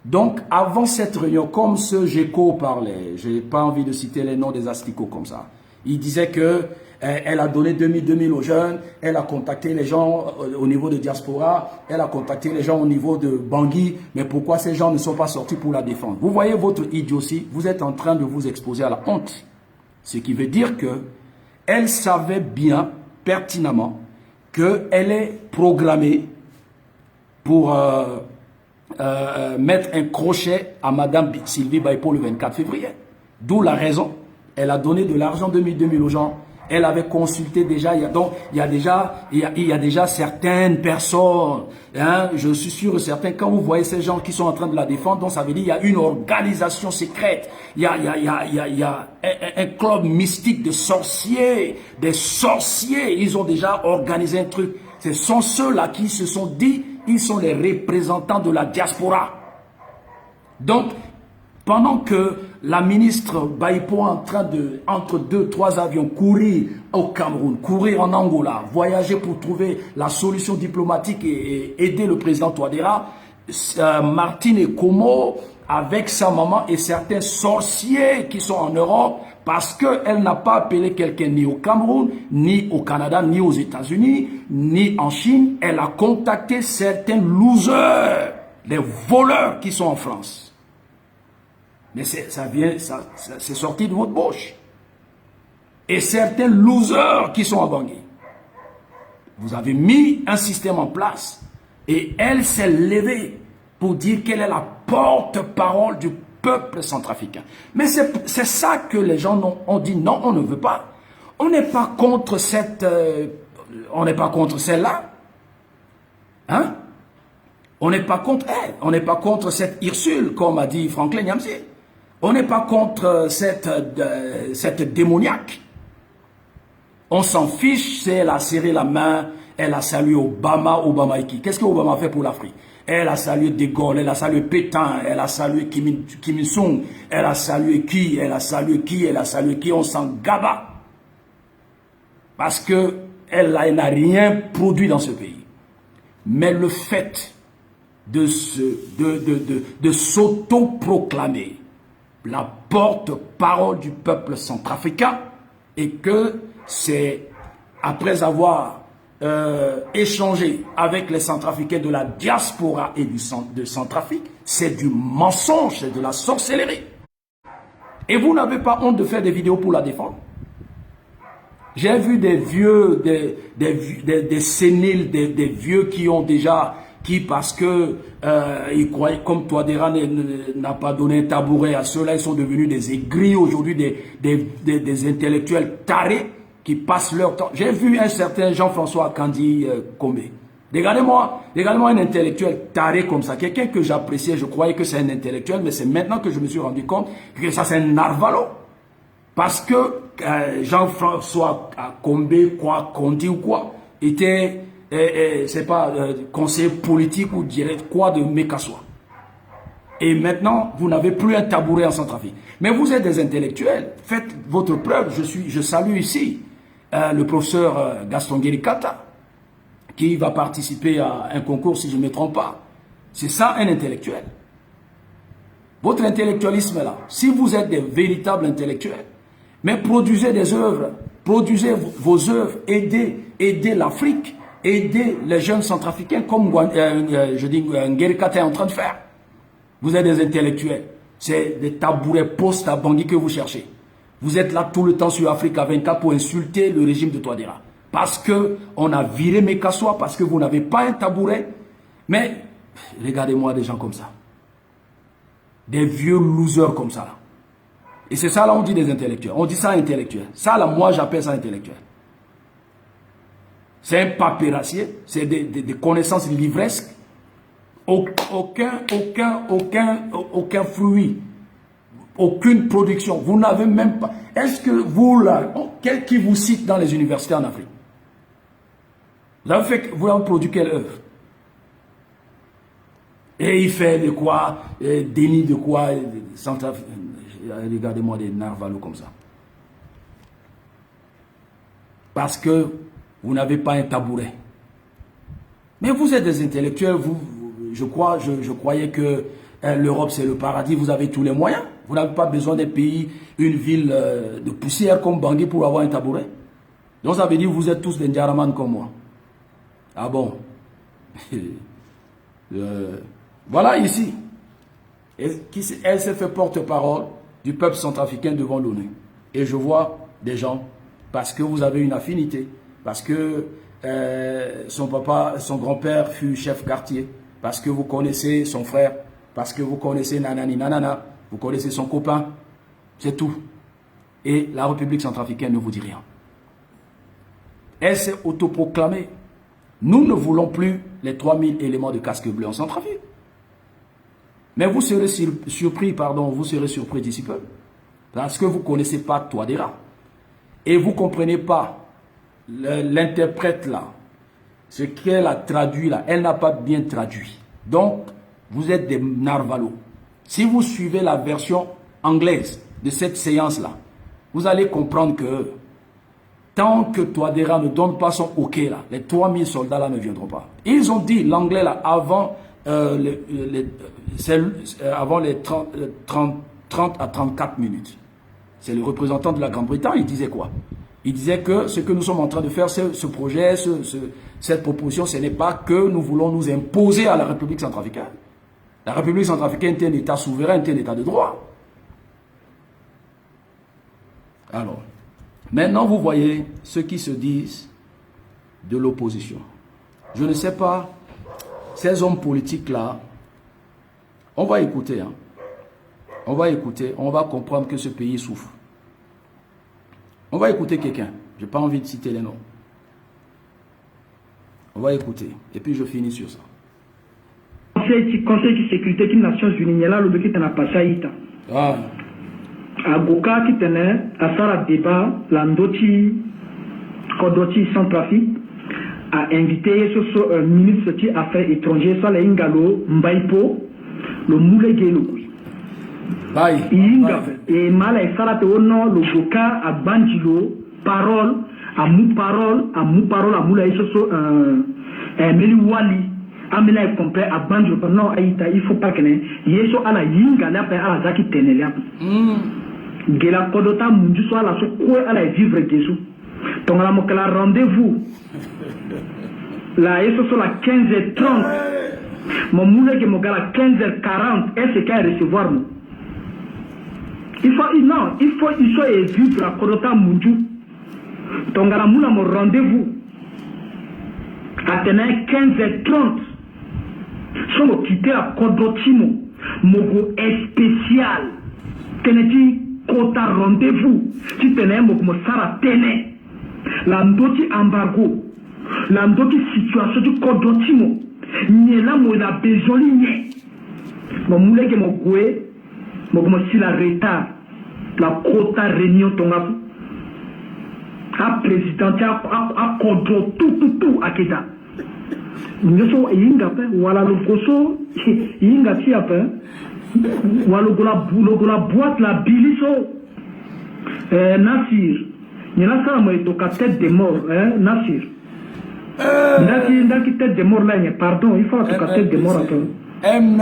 Donc, avant cette réunion, comme ce GECO parlait, je n'ai pas envie de citer les noms des asticots comme ça, il disait que elle a donné 2000 aux jeunes, elle a contacté les gens au niveau de diaspora, elle a contacté les gens au niveau de Bangui, mais pourquoi ces gens ne sont pas sortis pour la défendre? Vous voyez votre idiotie, vous êtes en train de vous exposer à la honte. Ce qui veut dire que elle savait bien, pertinemment, qu'elle est programmée pour mettre un crochet à Madame Sylvie Baipo le 24 février. D'où la raison. Elle a donné de l'argent 2000 aux gens. Elle avait consulté déjà, il y a déjà certaines personnes, hein, je suis sûr et certain, quand vous voyez ces gens qui sont en train de la défendre, donc ça veut dire qu'il y a une organisation secrète, il y a un club mystique de sorciers, des sorciers, ils ont déjà organisé un truc. Ce sont ceux-là qui se sont dit, ils sont les représentants de la diaspora. Donc, pendant que la ministre Baipo est en train de, entre 2-3 avions, courir au Cameroun, courir en Angola, voyager pour trouver la solution diplomatique et aider le président Touadéra, Martine Ekomo, avec sa maman et certains sorciers qui sont en Europe, parce qu'elle n'a pas appelé quelqu'un ni au Cameroun, ni au Canada, ni aux États-Unis, ni en Chine. Elle a contacté certains losers, des voleurs qui sont en France. Mais c'est sorti de votre bouche. Et certains losers qui sont à Bangui. Vous avez mis un système en place et elle s'est levée pour dire qu'elle est la porte-parole du peuple centrafricain. Mais c'est ça que les gens ont dit non, on ne veut pas. On n'est pas contre cette... on n'est pas contre celle-là. Hein? On n'est pas contre elle. On n'est pas contre cette Ursule, comme a dit Franklin Nyamsi. On n'est pas contre cette démoniaque. On s'en fiche si elle a serré la main, elle a salué Obama et qui. Qu'est-ce que Obama a fait pour l'Afrique? Elle a salué De Gaulle, elle a salué Pétain, elle a salué Kim Il-sung, elle a salué qui, elle a salué qui, elle a salué qui, on s'en gaba. Parce que elle n'a rien produit dans ce pays. Mais le fait de s'auto-proclamer la porte-parole du peuple centrafricain et que c'est après avoir échangé avec les centrafricains de la diaspora et de Centrafrique, c'est du mensonge, c'est de la sorcellerie. Et vous n'avez pas honte de faire des vidéos pour la défendre? J'ai vu des vieux, des séniles, des vieux qui ont déjà... qui parce que ils croyaient, comme Touadéra n'a pas donné un tabouret à ceux-là, ils sont devenus des aigris aujourd'hui, des intellectuels tarés qui passent leur temps. J'ai vu un certain Jean-François Kandi Combé. Regardez-moi un intellectuel taré comme ça, quelqu'un que j'appréciais, je croyais que c'est un intellectuel, mais c'est maintenant que je me suis rendu compte que ça c'est un narvalo. Parce que Jean-François Combé, quoi, Condi ou quoi, était... c'est pas conseiller politique ou direct quoi de Mekassoua. Et maintenant, vous n'avez plus un tabouret en Centrafrique. Mais vous êtes des intellectuels. Faites votre preuve. Je salue ici le professeur Gaston Guéricata, qui va participer à un concours, si je ne me trompe pas. C'est ça, un intellectuel. Votre intellectualisme là, si vous êtes des véritables intellectuels, mais produisez des œuvres, produisez vos œuvres, aidez l'Afrique, aidez les jeunes centrafricains comme Guéricata est en train de faire. Vous êtes des intellectuels. C'est des tabourets postes à Bangui que vous cherchez. Vous êtes là tout le temps sur Africa 24 pour insulter le régime de Touadéra. Parce qu'on a viré Mekassoua, parce que vous n'avez pas un tabouret. Mais regardez-moi des gens comme ça. Des vieux losers comme ça. Là. Et c'est ça là on dit des intellectuels. On dit ça intellectuel. Ça là moi j'appelle ça intellectuel. C'est un papérassier, c'est des connaissances livresques. Aucun fruit, aucune production. Vous n'avez même pas. Est-ce que vous là, quel qui vous cite dans les universités en Afrique? Vous avez produit quelle œuvre? Et il fait de quoi? Déni de quoi? Regardez-moi des narvalos comme ça. Parce que vous n'avez pas un tabouret. Mais vous êtes des intellectuels, je croyais que l'Europe c'est le paradis, vous avez tous les moyens. Vous n'avez pas besoin d'un pays, une ville de poussière comme Bangui pour avoir un tabouret. Donc ça veut dire que vous êtes tous des Ndjaraman comme moi. Ah bon? Voilà ici. Elle s'est fait porte-parole du peuple centrafricain devant l'ONU. Et je vois des gens parce que vous avez une affinité, parce que son papa, son grand-père fut chef quartier, parce que vous connaissez son frère, parce que vous connaissez nanani nanana, vous connaissez son copain, c'est tout. Et la République centrafricaine ne vous dit rien. Elle s'est autoproclamée. Nous ne voulons plus les 3000 éléments de casque bleu en Centrafrique. Mais vous serez surpris, vous serez surpris d'ici peu. Parce que vous ne connaissez pas Touadéra. Et vous ne comprenez pas l'interprète là. Ce qu'elle a traduit là, elle n'a pas bien traduit. Donc, vous êtes des narvalos. Si vous suivez la version anglaise de cette séance-là, vous allez comprendre que tant que Touadéra ne donne pas son OK là, les 3000 soldats là ne viendront pas. Ils ont dit, l'anglais là, avant les 30 à 34 minutes. C'est le représentant de la Grande-Bretagne, il disait quoi? Il disait que ce que nous sommes en train de faire, ce projet, cette proposition, ce n'est pas que nous voulons nous imposer à la République centrafricaine. La République centrafricaine est un État souverain, est un État de droit. Alors, maintenant vous voyez ceux qui se disent de l'opposition. Je ne sais pas, ces hommes politiques-là, on va écouter, hein. On va écouter, on va comprendre que ce pays souffre. On va écouter quelqu'un. Je n'ai pas envie de citer les noms. On va écouter. Et puis je finis sur ça. Conseil de sécurité qui Nations Unies, là, le qui n'a pas saïta. Ah. Agoka qui tenait à Sarah débat, l'Andoti, Kodoti Centrafrique, a invité ce ministre des Affaires étrangères, ça les Ingalo, Mbaipo, le Moulegelo. Et Mala et Sarah Teono, le Goka, à Bandilo, parole, à Moula et ce Meliwali, Amela est complet, à Bandilo, non, il faut pas que Yeso à la Yinga, là, à la Zaki Tenelia. Gela Kodota Mundu soit la secouée à la vivre Gesù. Donc la rendez-vous. Là, et ce sont la 15h30. Mon moulin qui m'a la 15h40. Est-ce qu'il a recevoir nous? Il faut vivre la Kodota Mundu. Donc la moula mon rendez-vous. À 15h30. Si on quitte la Kodotimo, mon spécial. Tenez-tu quota rendez-vous, si tenez mon Sarah tenez, l'andoti embargo, l'andoti situation du Kodotimo, n'y là moi la besoin lié. Mon moulin que mon goué, mon si la retard, la quota réunion ton a président a contrôle tout à Keda. Nous sommes yinga voilà le gosso yinga si après. La boîte la biliso Nassir il y a ça moi toka tête de mort Nassir Nassir tête de mort là pardon il faut toka tête de mort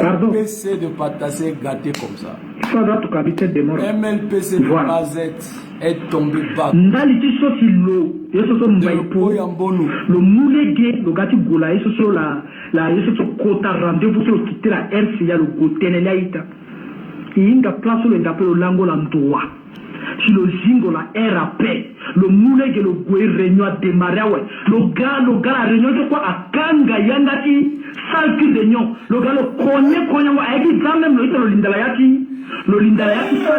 pardon MLPC de Patassé gâté comme ça il faut toka tête de mort MLPC de Mazette est tombé bas ndali ti so si lo yeso so mbaipo le moulege le gati gola yeso so la yeso so kota rendez-vous sur quitter la RCA le gotenele aita inga place le d'appel lango la ndoa si le zingo la RAP le moulege le goe réunion a démarré ouais le gars la réunion de quoi à kanga yangati salki de nyon le gars le konye wa eki zamem le lindala yaki ça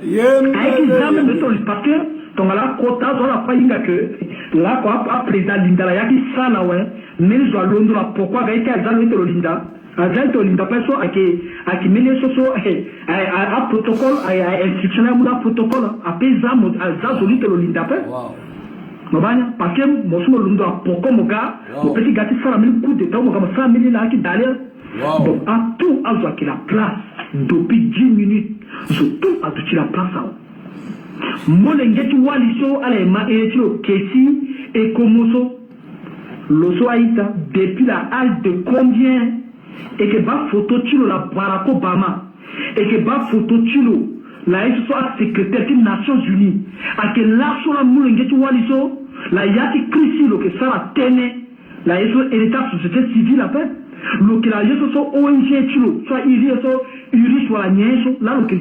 avec l'examen de ton parce que ton la quota dans la païga que là quoi a président Linda ya qui ça là ouais mais ils doivent l'ondre pourquoi avec l'examen de Linda agent Linda pas so à qui mener so à protocole à instruction à protocole à pesa mo à solide de Linda pas mabanya parce que mo so l'ondre pourquoi mon gars mon petit gars qui fera même coup de temps comme ça mais là qui d'aller donc à tout à ce qu'il a place depuis 10 minutes surtout à toute la place mon engagement waliso ale ma etio kesi et komoso loso aita depuis la halle de combien et que ba photo tilo la Barack Obama et que ba photo tilo la soit secrétaire des Nations Unies à que là sur la mon engagement waliso la yati crisi lo que ça la tene la état société civile la paix lo que la yeso so ONG tilo soit il yeso uri soit la nyeso là lo que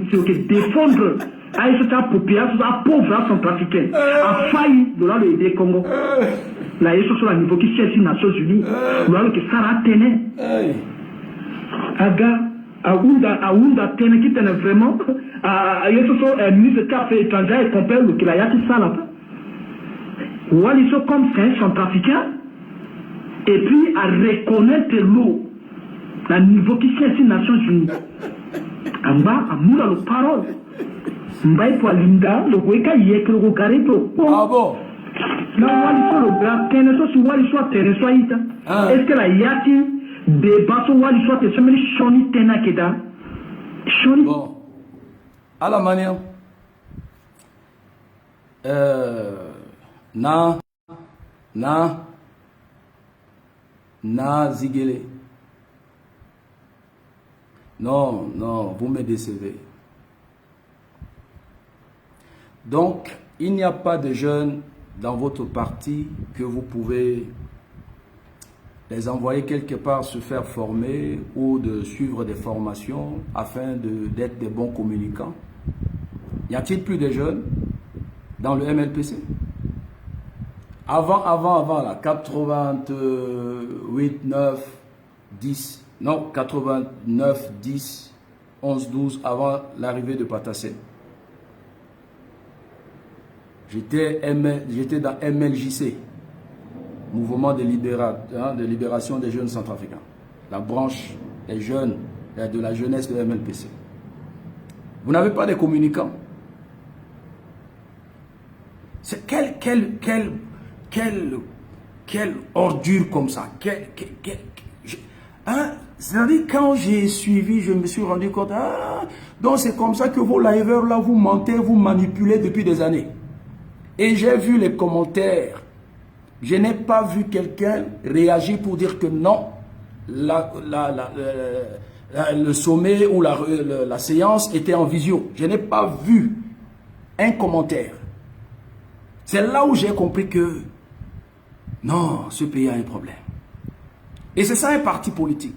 défendre aïe ça population ça pauvre centrafricain a failli de là le aider Congo là ils sont sur le niveau qui cherche les Nations Unies là que ça a tenu aga aunda tenu qui tenu vraiment ils sont ministre des Affaires étrangères et compère le qu'il a yaki ça là ou ils sont comme c'est centrafricain et puis à reconnaître l'eau à niveau qui cherche les Nations Unies en bas à moula le parole mbaye pour linda le weka yekro ko gareto Ah bon? na wali so le bra tene so si wali so tere so ita est-ce que la yati débat so wali so te semeli shoni tena keda shoni Bon. À la manière. Na Ziguele. Non, non, vous me décevez. Donc, il n'y a pas de jeunes dans votre parti que vous pouvez les envoyer quelque part se faire former ou de suivre des formations afin d'être des bons communicants. Y a-t-il plus de jeunes dans le MLPC? Avant, là, 88, 9, 10, non, 89, 10, 11, 12, avant l'arrivée de Patassé. J'étais dans MLJC, Mouvement de libération des jeunes centrafricains, la branche des jeunes, de la jeunesse de MLPC. Vous n'avez pas de communicants. C'est quelle ordure comme ça. C'est-à-dire, quand j'ai suivi, je me suis rendu compte, donc c'est comme ça que vos liveurs là, vous mentez, vous manipulez depuis des années. Et j'ai vu les commentaires. Je n'ai pas vu quelqu'un réagir pour dire que non, le sommet ou la séance était en visio. Je n'ai pas vu un commentaire. C'est là où j'ai compris que non, ce pays a un problème. Et c'est ça un parti politique.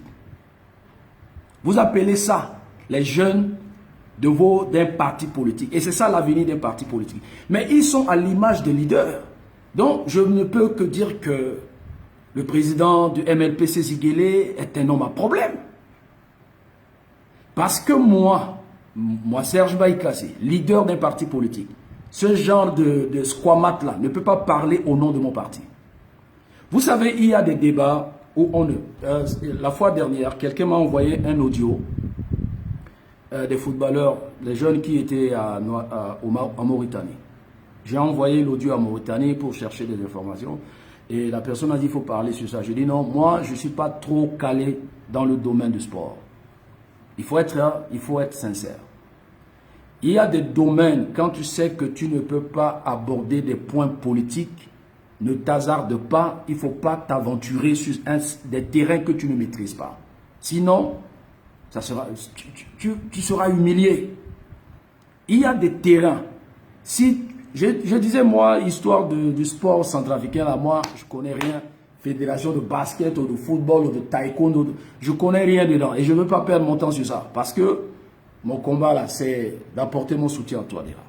Vous appelez ça les jeunes d'un parti politique. Et c'est ça l'avenir d'un parti politique. Mais ils sont à l'image des leaders. Donc, je ne peux que dire que le président du MLPC Ziguele est un homme à problème. Parce que moi, Serge Baïkassi, leader d'un parti politique, ce genre de squamat-là ne peut pas parler au nom de mon parti. Vous savez, il y a des débats où la fois dernière, quelqu'un m'a envoyé un audio des footballeurs, des jeunes qui étaient en Mauritanie. J'ai envoyé l'audio à Mauritanie pour chercher des informations et la personne a dit qu'il faut parler sur ça. Je dis non, moi je ne suis pas trop calé dans le domaine du sport. Il faut être sincère. Il y a des domaines, quand tu sais que tu ne peux pas aborder des points politiques, ne t'hasarde pas, il ne faut pas t'aventurer sur des terrains que tu ne maîtrises pas. Sinon, tu seras humilié. Il y a des terrains. Si je disais, moi, histoire du sport centrafricain, là, moi, je ne connais rien. Fédération de basket ou de football ou de taekwondo, je ne connais rien dedans. Et je ne veux pas perdre mon temps sur ça. Parce que mon combat, là, c'est d'apporter mon soutien à toi, déjà.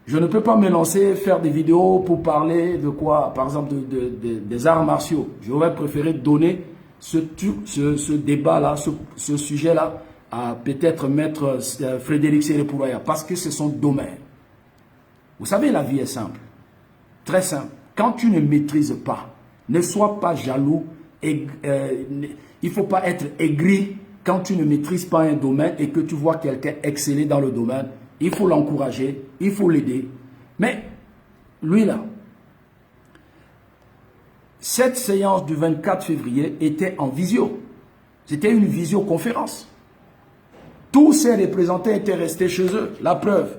Je ne peux pas me lancer, faire des vidéos pour parler de quoi, par exemple, des arts martiaux. J'aurais préféré donner ce débat-là, ce sujet-là, à peut-être maître Frédéric Séré-Pouraya, parce que c'est son domaine. Vous savez, la vie est simple, très simple. Quand tu ne maîtrises pas, ne sois pas jaloux, il ne faut pas être aigri quand tu ne maîtrises pas un domaine et que tu vois quelqu'un exceller dans le domaine. Il faut l'encourager, il faut l'aider. Mais, lui là, cette séance du 24 février était en visio. C'était une visioconférence. Tous ces représentants étaient restés chez eux. La preuve.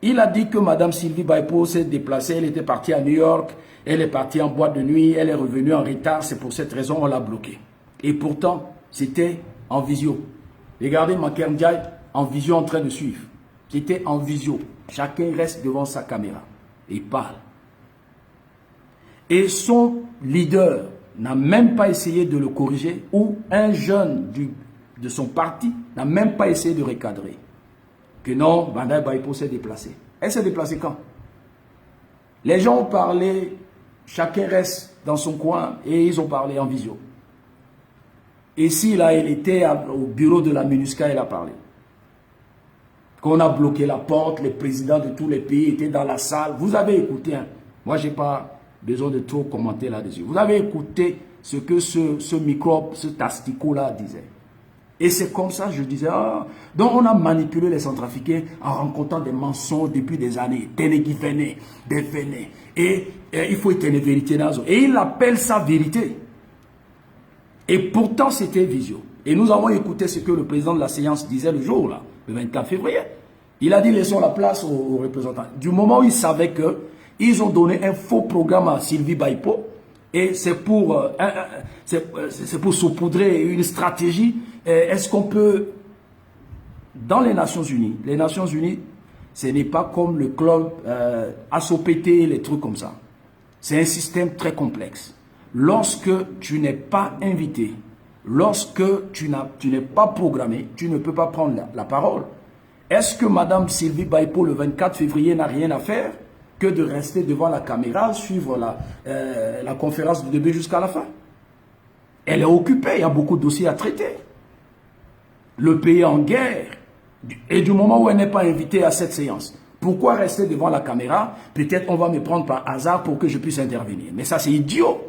Il a dit que Mme Sylvie Baipo s'est déplacée, elle était partie à New York, elle est partie en boîte de nuit, elle est revenue en retard, c'est pour cette raison qu'on l'a bloquée. Et pourtant, c'était en visio. Regardez Maker Ndiaye en visio en train de suivre. C'était en visio. Chacun reste devant sa caméra et parle. Et son leader n'a même pas essayé de le corriger, ou un jeune de son parti n'a même pas essayé de recadrer. Que non, Bandai Baipo s'est déplacé. Elle s'est déplacée quand? Les gens ont parlé, chacun reste dans son coin et ils ont parlé en visio. Et si là, elle était au bureau de la MINUSCA, elle a parlé. Qu'on a bloqué la porte, les présidents de tous les pays étaient dans la salle. Vous avez écouté, hein? Moi je n'ai pas besoin de trop commenter là-dessus. Vous avez écouté ce que ce microbe, ce tasticot-là disait. Et c'est comme ça, je disais, donc on a manipulé les Centrafricains en rencontrant des mensonges depuis des années. Ténégui venait, dévenait. Et il faut être une vérité dans ça. Et il appelle ça vérité. Et pourtant, c'était visio. Et nous avons écouté ce que le président de la séance disait le jour, là, le 24 février. Il a dit, laissons la place aux représentants. Du moment où il savait qu'ils ont donné un faux programme à Sylvie Baipo, et c'est pour saupoudrer une stratégie. Est-ce qu'on peut, dans les Nations Unies, ce n'est pas comme le club ASOPT, les trucs comme ça. C'est un système très complexe. Lorsque tu n'es pas invité, lorsque tu n'es pas programmé, tu ne peux pas prendre la parole. Est-ce que Mme Sylvie Baipo, le 24 février, n'a rien à faire que de rester devant la caméra, suivre la conférence du début jusqu'à la fin? Elle est occupée, il y a beaucoup de dossiers à traiter. Le pays est en guerre. Et du moment où elle n'est pas invitée à cette séance, pourquoi rester devant la caméra? Peut-être on va me prendre par hasard pour que je puisse intervenir. Mais ça, c'est idiot.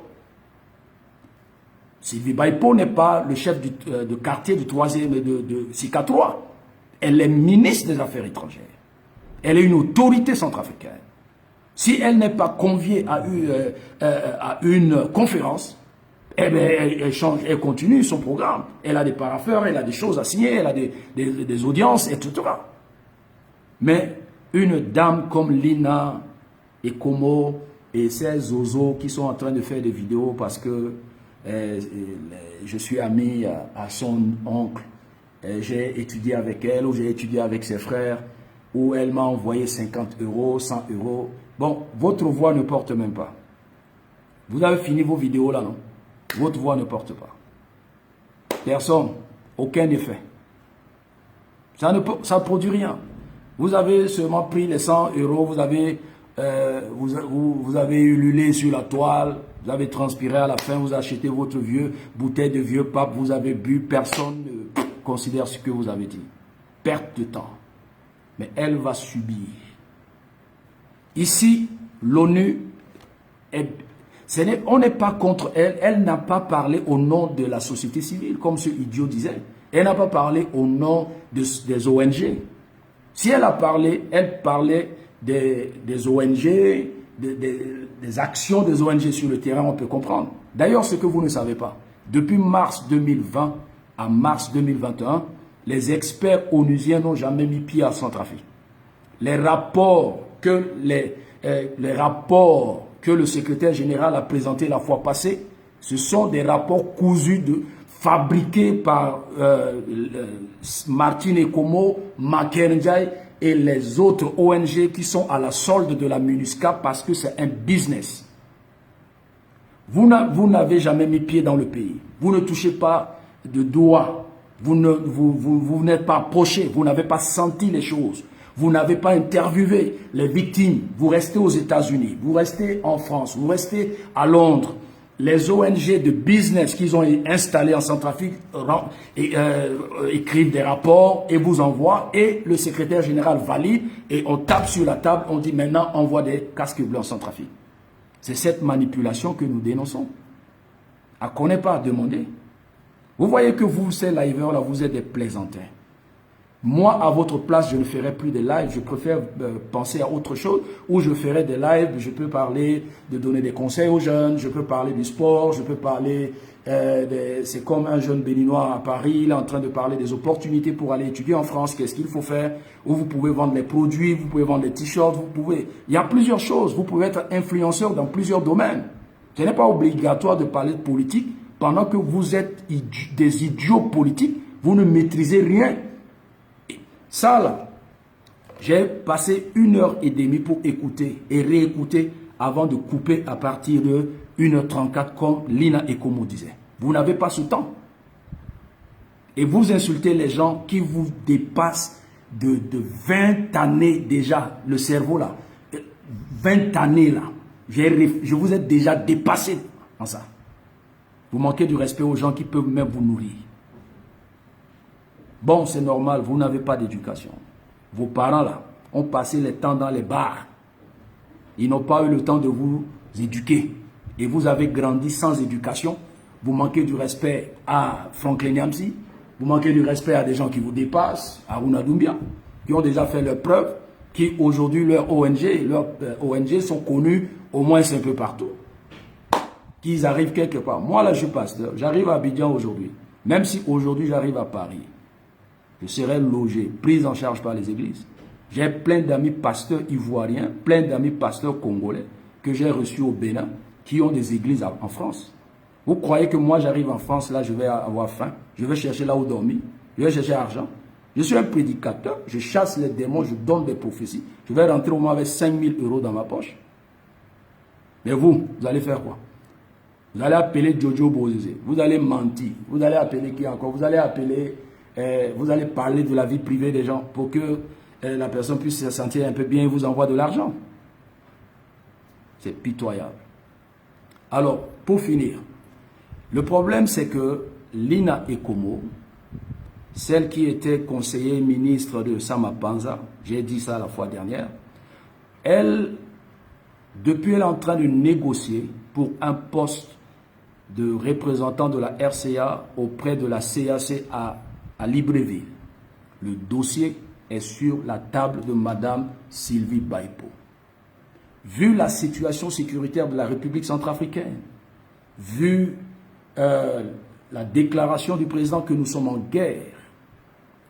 Sylvie Baipo n'est pas le chef de quartier du 3e de SICA 3. Elle est ministre des Affaires étrangères. Elle est une autorité centrafricaine. Si elle n'est pas conviée à une conférence, eh bien, elle continue son programme. Elle a des parapheurs, elle a des choses à signer, elle a des audiences, etc. Mais une dame comme Lina et Como et ces zozos qui sont en train de faire des vidéos parce que je suis ami à son oncle, j'ai étudié avec elle ou j'ai étudié avec ses frères, ou elle m'a envoyé 50 €, 100 €. Bon, votre voix ne porte même pas. Vous avez fini vos vidéos là, non? Votre voix ne porte pas. Personne, aucun effet. Ça ne produit rien. Vous avez seulement pris les 100 €, vous avez ululé sur la toile, vous avez transpiré à la fin, vous achetez votre bouteille de vieux pape, vous avez bu, personne ne considère ce que vous avez dit. Perte de temps. Mais elle va subir. Ici, l'ONU, on n'est pas contre elle. Elle n'a pas parlé au nom de la société civile, comme ce idiot disait. Elle n'a pas parlé au nom des ONG. Si elle a parlé, elle parlait des ONG, des actions des ONG sur le terrain, on peut comprendre. D'ailleurs, ce que vous ne savez pas, depuis mars 2020 à mars 2021, les experts onusiens n'ont jamais mis pied à Centrafrique. Les rapports que le secrétaire général a présentés la fois passée, ce sont des rapports cousus, fabriqués par Martin Ekomo, Makenjai et les autres ONG qui sont à la solde de la MINUSCA parce que c'est un business. Vous n'avez jamais mis pied dans le pays. Vous ne touchez pas de doigt. Vous n'êtes pas approché. Vous n'avez pas senti les choses. Vous n'avez pas interviewé les victimes. Vous restez aux États-Unis. Vous restez en France. Vous restez à Londres. Les ONG de business qu'ils ont installées en Centrafrique écrivent des rapports et vous envoient. Et le secrétaire général valide. Et on tape sur la table. On dit maintenant, on envoie des casques bleus en Centrafrique. C'est cette manipulation que nous dénonçons. À qu'on n'ait pas à demander. Vous voyez que vous, ces liveurs là, vous êtes des plaisantins. Moi, à votre place, je ne ferai plus de live. Je préfère penser à autre chose. Ou je ferai des lives, je peux parler, de donner des conseils aux jeunes, je peux parler du sport, je peux parler... c'est comme un jeune béninois à Paris, il est en train de parler des opportunités pour aller étudier en France, qu'est-ce qu'il faut faire. Ou vous pouvez vendre les produits, vous pouvez vendre des t-shirts, il y a plusieurs choses. Vous pouvez être influenceur dans plusieurs domaines. Ce n'est pas obligatoire de parler de politique pendant que vous êtes des idiots politiques, vous ne maîtrisez rien. Ça là, j'ai passé 1h30 pour écouter et réécouter avant de couper à partir de 1h34 comme Lina Ekomo disait. Vous n'avez pas ce temps. Et vous insultez les gens qui vous dépassent de 20 années déjà, le cerveau là. 20 années là. Je vous ai déjà dépassé en ça. Vous manquez du respect aux gens qui peuvent même vous nourrir. Bon, c'est normal, vous n'avez pas d'éducation. Vos parents là ont passé le temps dans les bars. Ils n'ont pas eu le temps de vous éduquer. Et vous avez grandi sans éducation. Vous manquez du respect à Franklin Nyamsi. Vous manquez du respect à des gens qui vous dépassent, à Aruna Doumbia, qui ont déjà fait leurs preuves, qui aujourd'hui leurs ONG sont connus au moins un peu partout. Qu'ils arrivent quelque part. Moi là je suis pasteur, j'arrive à Abidjan aujourd'hui. Même si aujourd'hui j'arrive à Paris, je serai logé, pris en charge par les églises. J'ai plein d'amis pasteurs ivoiriens, plein d'amis pasteurs congolais que j'ai reçus au Bénin, qui ont des églises en France. Vous croyez que moi j'arrive en France, là je vais avoir faim, je vais chercher là où dormir, je vais chercher argent. Je suis un prédicateur, je chasse les démons, je donne des prophéties. Je vais rentrer au moins avec 5 000 € dans ma poche. Mais vous allez faire quoi? Vous allez appeler Jojo Bozizé, vous allez mentir, vous allez appeler qui encore? Vous allez appeler, vous allez parler de la vie privée des gens pour que la personne puisse se sentir un peu bien et vous envoie de l'argent. C'est pitoyable. Alors, pour finir, le problème c'est que Lina Ekomo, celle qui était conseillère ministre de Sama Panza, j'ai dit ça la fois dernière, elle, depuis elle est en train de négocier pour un poste de représentant de la RCA auprès de la CAC à Libreville. Le dossier est sur la table de Madame Sylvie Baipo. Vu la situation sécuritaire de la République centrafricaine, vu la déclaration du président que nous sommes en guerre,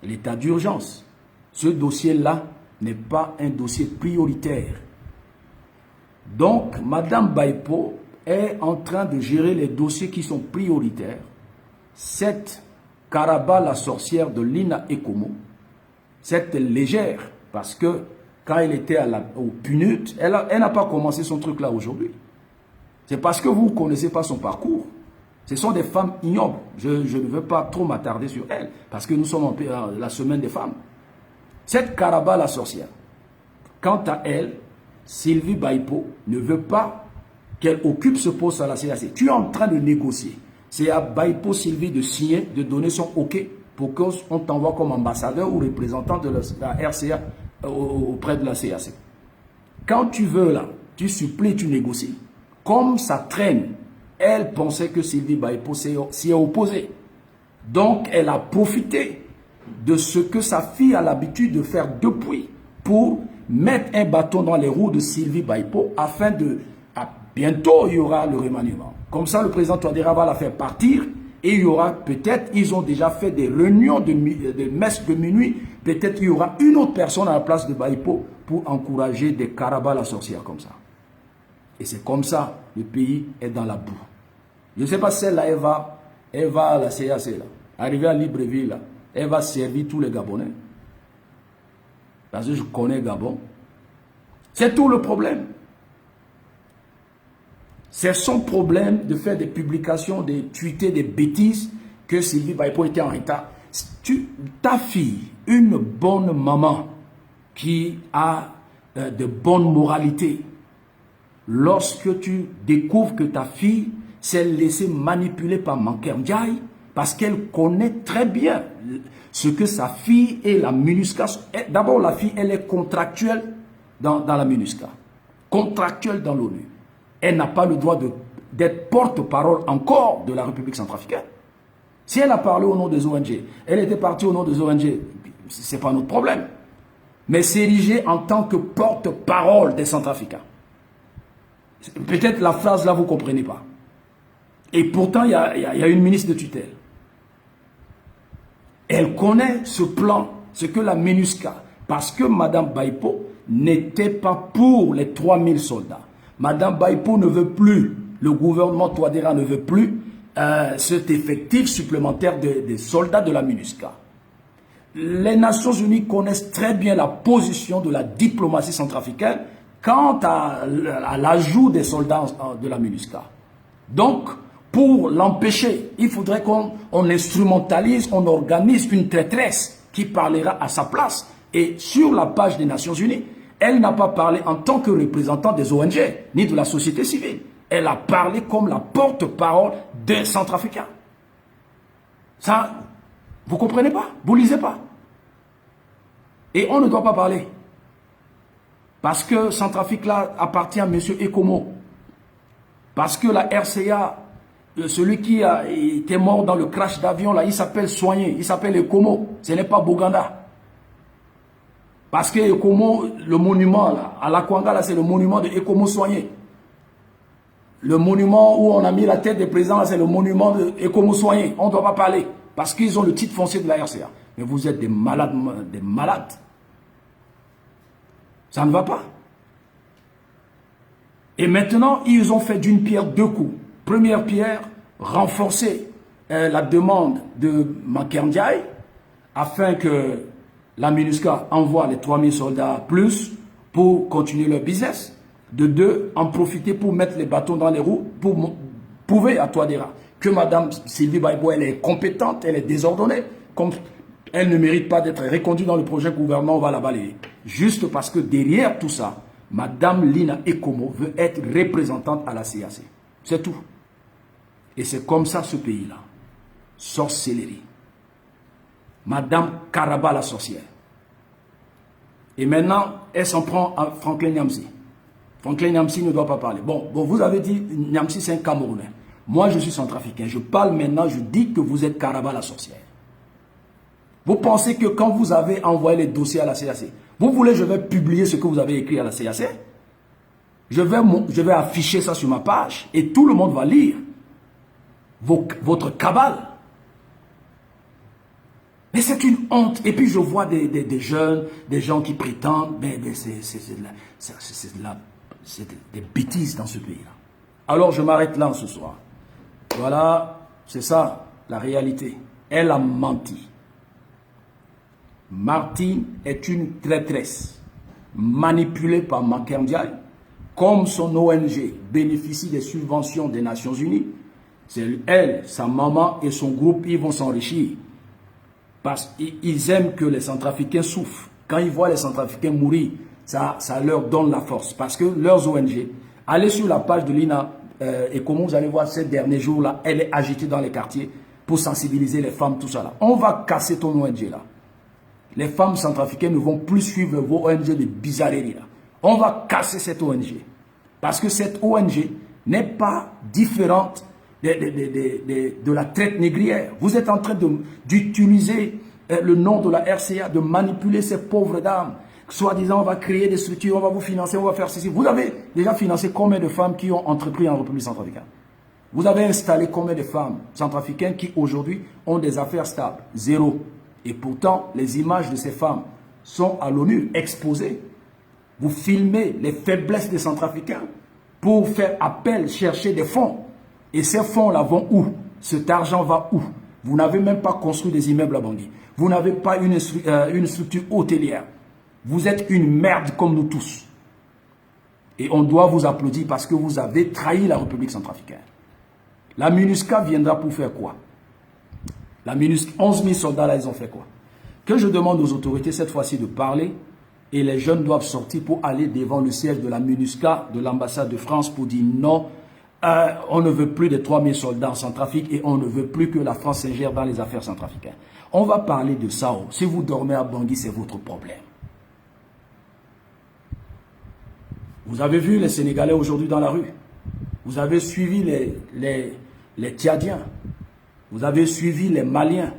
l'état d'urgence, ce dossier-là n'est pas un dossier prioritaire. Donc, Madame Baipo est en train de gérer les dossiers qui sont prioritaires. Cette Karaba, la sorcière de Lina Ekomo, cette légère, parce que quand elle était au PNUD, elle n'a pas commencé son truc là aujourd'hui. C'est parce que vous ne connaissez pas son parcours. Ce sont des femmes ignobles. Je ne veux pas trop m'attarder sur elles, parce que nous sommes en la semaine des femmes. Cette Karaba, la sorcière, quant à elle, Sylvie Baipo ne veut pas qu'elle occupe ce poste à la CAC. Tu es en train de négocier. C'est à Baipo Sylvie de signer, de donner son OK pour qu'on t'envoie comme ambassadeur ou représentant de la RCA auprès de la CAC. Quand tu veux là, tu supplées, tu négocies. Comme ça traîne, elle pensait que Sylvie Baipo s'y est opposée. Donc elle a profité de ce que sa fille a l'habitude de faire depuis pour mettre un bâton dans les roues de Sylvie Baipo afin de... bientôt, il y aura le remaniement. Comme ça, le président Touadéra va la faire partir et il y aura peut-être, ils ont déjà fait des réunions de messe de minuit, peut-être il y aura une autre personne à la place de Baipo pour encourager des Karaba la sorcière comme ça. Et c'est comme ça, le pays est dans la boue. Je ne sais pas celle-là, elle va à la CAC, là, arriver à Libreville, là, elle va servir tous les Gabonais. Parce que je connais Gabon. C'est tout le problème. C'est son problème de faire des publications, de tweeter des bêtises que Sylvie Baipo était en retard. Ta fille, une bonne maman qui a de bonnes moralités, lorsque tu découvres que ta fille s'est laissée manipuler par Manker Ndiaye, parce qu'elle connaît très bien ce que sa fille et la MINUSCA... D'abord, la fille, elle est contractuelle dans la MINUSCA, contractuelle dans l'ONU. Elle n'a pas le droit d'être porte-parole encore de la République centrafricaine. Si elle a parlé au nom des ONG, elle était partie au nom des ONG, ce n'est pas notre problème. Mais s'ériger en tant que porte-parole des Centrafricains. Peut-être la phrase là, vous ne comprenez pas. Et pourtant, il y a une ministre de tutelle. Elle connaît ce plan, ce que la MINUSCA, parce que Mme Baipo n'était pas pour les 3000 soldats. Mme Baipo ne veut plus, le gouvernement Touadéra ne veut plus cet effectif supplémentaire des soldats de la MINUSCA. Les Nations Unies connaissent très bien la position de la diplomatie centrafricaine quant à l'ajout des soldats de la MINUSCA. Donc, pour l'empêcher, il faudrait qu'on instrumentalise, on organise une traîtresse qui parlera à sa place. Et sur la page des Nations Unies, elle n'a pas parlé en tant que représentant des ONG, ni de la société civile. Elle a parlé comme la porte-parole des Centrafricains. Ça, vous ne comprenez pas, vous ne lisez pas. Et on ne doit pas parler. Parce que Centrafrique là appartient à M. Ekomo. Parce que la RCA, celui qui était mort dans le crash d'avion là, il s'appelle Soigné, il s'appelle Ekomo. Ce n'est pas Boganda. Parce que Ekomo, le monument là, à la Kwanga là, c'est le monument de Ekomo Soigné. Le monument où on a mis la tête des présidents, c'est le monument de Ekomo Soigné. On ne doit pas parler. Parce qu'ils ont le titre foncier de la RCA. Mais vous êtes des malades, des malades. Ça ne va pas. Et maintenant, ils ont fait d'une pierre deux coups. Première pierre, renforcer la demande de Macky Ndiaye afin que la MINUSCA envoie les 3000 soldats plus pour continuer leur business. De deux, en profiter pour mettre les bâtons dans les roues pour prouver à Touadéra que Mme Sylvie Baïbo, elle est compétente, elle est désordonnée, comme elle ne mérite pas d'être reconduite dans le projet gouvernement, on va la balayer. Juste parce que derrière tout ça, Mme Lina Ekomo veut être représentante à la CAC. C'est tout. Et c'est comme ça ce pays-là. Sorcellerie. Mme Karaba la sorcière. Et maintenant, elle s'en prend à Franklin Nyamsi. Franklin Nyamsi ne doit pas parler. Bon, vous avez dit Nyamsi c'est un Camerounais. Moi je suis centrafricain. Je parle maintenant, je dis que vous êtes Karaba la sorcière. Vous pensez que quand vous avez envoyé les dossiers à la CAC, vous voulez que je vais publier ce que vous avez écrit à la CAC? Je vais afficher ça sur ma page et tout le monde va lire votre cabale. Mais c'est une honte. Et puis je vois des jeunes, des gens qui prétendent, mais c'est des bêtises dans ce pays-là. Alors je m'arrête là ce soir. Voilà, c'est ça la réalité. Elle a menti. Martine est une traîtresse manipulée par Macky Ndiaye. Comme son ONG bénéficie des subventions des Nations Unies, c'est elle, sa maman et son groupe, ils vont s'enrichir. Parce qu'ils aiment que les Centrafricains souffrent. Quand ils voient les Centrafricains mourir, ça leur donne la force. Parce que leurs ONG, allez sur la page de Lina et comment vous allez voir ces derniers jours-là, elle est agitée dans les quartiers pour sensibiliser les femmes, tout ça là. On va casser ton ONG là. Les femmes centrafricaines ne vont plus suivre vos ONG de bizarreries là. On va casser cette ONG. Parce que cette ONG n'est pas différente de la traite négrière. Vous êtes en train d'utiliser le nom de la RCA, de manipuler ces pauvres dames. Soi-disant, on va créer des structures, on va vous financer, on va faire ceci. Vous avez déjà financé combien de femmes qui ont entrepris en République centrafricaine? Vous avez installé combien de femmes centrafricaines qui aujourd'hui ont des affaires stables? Zéro. Et pourtant, les images de ces femmes sont à l'ONU exposées. Vous filmez les faiblesses des Centrafricains pour faire appel, chercher des fonds. Et ces fonds-là vont où? Cet argent va où? Vous n'avez même pas construit des immeubles à Bangui. Vous n'avez pas une structure hôtelière. Vous êtes une merde comme nous tous. Et on doit vous applaudir parce que vous avez trahi la République centrafricaine. La MINUSCA viendra pour faire quoi? La MINUSCA, 11 000 soldats là, ils ont fait quoi? Que je demande aux autorités cette fois-ci de parler. Et les jeunes doivent sortir pour aller devant le siège de la MINUSCA, de l'ambassade de France, pour dire non, on ne veut plus de 3000 soldats en Centrafrique et on ne veut plus que la France s'ingère dans les affaires centrafricaines. On va parler de ça. Si vous dormez à Bangui, c'est votre problème. Vous avez vu les Sénégalais aujourd'hui dans la rue. Vous avez suivi les Tchadiens. Vous avez suivi les Maliens.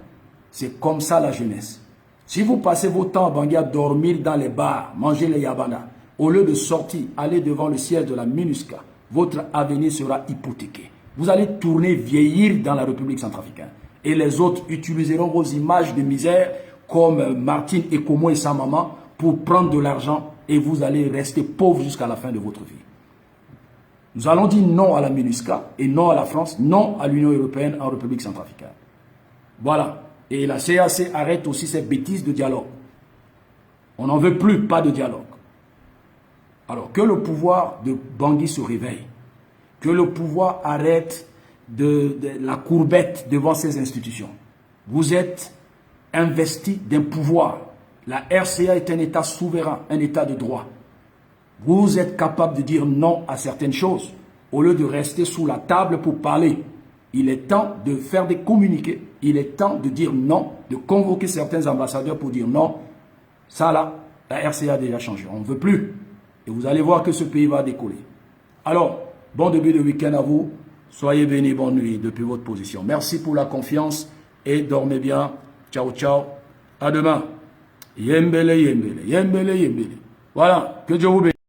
C'est comme ça la jeunesse. Si vous passez vos temps à Bangui à dormir dans les bars, manger les yabana, au lieu de sortir, aller devant le siège de la MINUSCA, votre avenir sera hypothéqué. Vous allez tourner vieillir dans la République centrafricaine. Et les autres utiliseront vos images de misère comme Martine Ekomo et sa maman pour prendre de l'argent et vous allez rester pauvre jusqu'à la fin de votre vie. Nous allons dire non à la MINUSCA et non à la France, non à l'Union européenne en République centrafricaine. Voilà. Et la CAC arrête aussi ces bêtises de dialogue. On n'en veut plus, pas de dialogue. Alors que le pouvoir de Bangui se réveille, que le pouvoir arrête de la courbette devant ces institutions. Vous êtes investi d'un pouvoir. La RCA est un État souverain, un État de droit. Vous êtes capable de dire non à certaines choses au lieu de rester sous la table pour parler. Il est temps de faire des communiqués. Il est temps de dire non, de convoquer certains ambassadeurs pour dire non. Ça là, la RCA a déjà changé. On ne veut plus. Et vous allez voir que ce pays va décoller. Alors, bon début de week-end à vous. Soyez bénis, bonne nuit depuis votre position. Merci pour la confiance et dormez bien. Ciao, ciao. À demain. Yembele, yembele, yembele, yembele. Voilà, que Dieu vous bénisse.